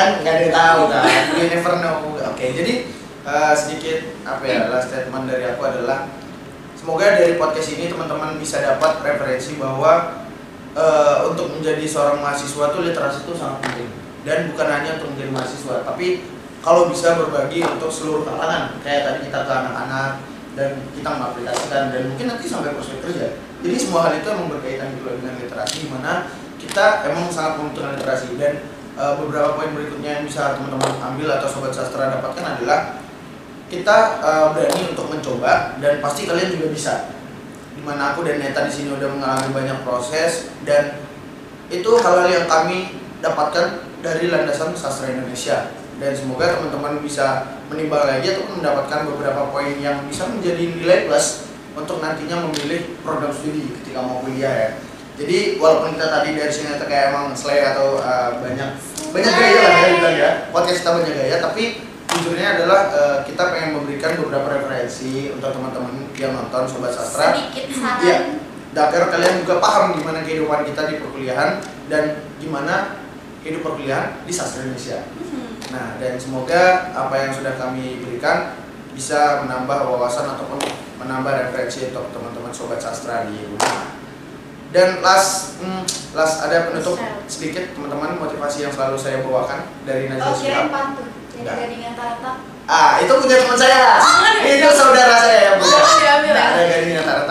S3: kan nggak ada yang tahu kan, you never know. Oke, jadi sedikit last statement dari aku adalah semoga dari podcast ini teman-teman bisa dapat referensi bahwa untuk menjadi seorang mahasiswa tuh literasi itu sangat penting, dan bukan hanya untuk menjadi mahasiswa, tapi kalau bisa berbagi untuk seluruh kalangan, kayak tadi kita ke anak-anak dan kita mengaplikasikan dan mungkin nanti sampai prospek kerja. Jadi semua hal itu emang berkaitan juga dengan literasi, dimana kita emang sangat membutuhkan literasi. Dan beberapa poin berikutnya yang bisa teman-teman ambil atau sobat sastra dapatkan adalah kita berani untuk mencoba, dan pasti kalian juga bisa. Dimana aku dan Neta di sini udah mengalami banyak proses, dan itu hal-hal yang kami dapatkan dari landasan sastra Indonesia. Dan semoga teman-teman bisa menimbang lagi atau mendapatkan beberapa poin yang bisa menjadi nilai plus untuk nantinya memilih program studi ketika mau kuliah ya. Jadi walaupun kita tadi dari sini kayak emang slay atau banyak gaya lah ya bilang ya, podcast kita banyak gaya, tapi jujurnya adalah kita pengen memberikan beberapa referensi untuk teman-teman yang nonton sobat sastra.
S1: Sedikit saran.
S3: Iya. Agar kalian juga paham gimana kehidupan kita di perkuliahan dan gimana hidup perkuliahan di sastra Indonesia. Nah, dan semoga apa yang sudah kami berikan bisa menambah wawasan ataupun menambah referensi untuk teman-teman sobat sastra di rumah. Dan last ada penutup sedikit teman-teman, motivasi yang selalu saya bawakan dari Najwa Shihab.
S1: Pantun. Jadi gading antara.
S3: Itu punya teman saya. Itu saudara saya yang punya.
S2: Diambil ya.
S3: Ada gading antara.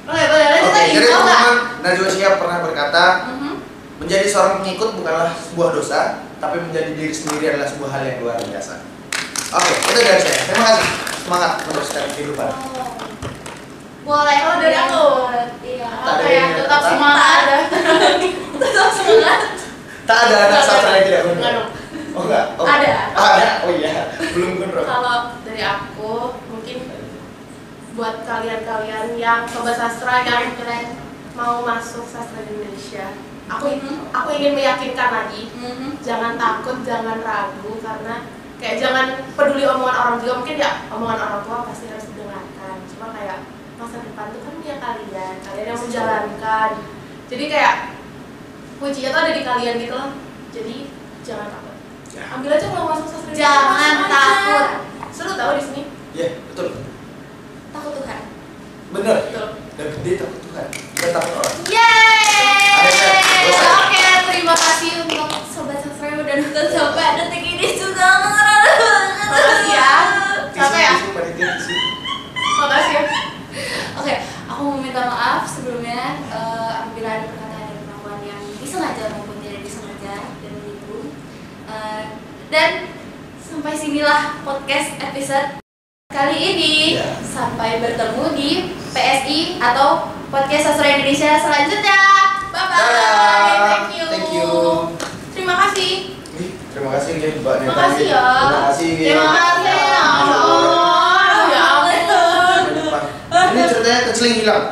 S1: Boleh,
S3: Oke, jadi teman-teman, Najwa Shihab pernah berkata, menjadi seorang pengikut bukanlah sebuah dosa, tapi menjadi diri sendiri adalah sebuah hal yang luar biasa. Oke, itu dari saya. Terima kasih. Semangat meneruskan kehidupan.
S1: Boleh.
S2: Kalau dari aku,
S1: Iya.
S2: tetap semangat.
S1: Tetap semangat.
S3: Tak ada anak sastra yang tidak gondrong.
S2: Enggak dong.
S3: Oh enggak? Oh.
S2: Ada.
S3: Ada? Oh iya, belum gondrong.
S2: Kalau dari aku mungkin buat kalian-kalian yang sobat sastra yang mau masuk sastra Indonesia, aku ingin meyakinkan lagi, jangan takut, jangan ragu, karena kayak jangan peduli omongan orang juga. Mungkin ya omongan orang tua pasti harus didengarkan, cuma kayak masa depan itu kan punya kalian yang menjalankan. Jadi kayak kuncinya tuh ada di kalian gitu loh. Jadi jangan takut. Ambil aja kalau masuk sastra.
S1: Jangan takut.
S2: Seru tahu di sini.
S3: Iya, betul.
S1: Takut Tuhan.
S3: Bener.
S2: Betul.
S3: Dan gede takut Tuhan. Kita takut orang.
S1: Yeay. Oke, terima kasih untuk sobat sastra yang udah nonton sampai detik ini juga.
S2: Makasih ya. Capek ya?
S3: Tisu, panitia tisu.
S2: Makasih ya.
S1: Oke, aku mau minta maaf sebelumnya apabila ada perkataan dari perempuan yang disengaja maupun tidak disengaja dan menyinggung. Dan sampai sinilah podcast episode kali ini. Sampai bertemu di PSI atau Podcast Sastra Indonesia selanjutnya. Bye bye.
S3: Thank you.
S2: Terima kasih.
S3: Terima kasih ya Mbak Neta.
S2: Makasih ya.
S3: Terima kasih.
S2: Terima kasih. Ya ampun.
S3: Ini ceritanya kecil hilang.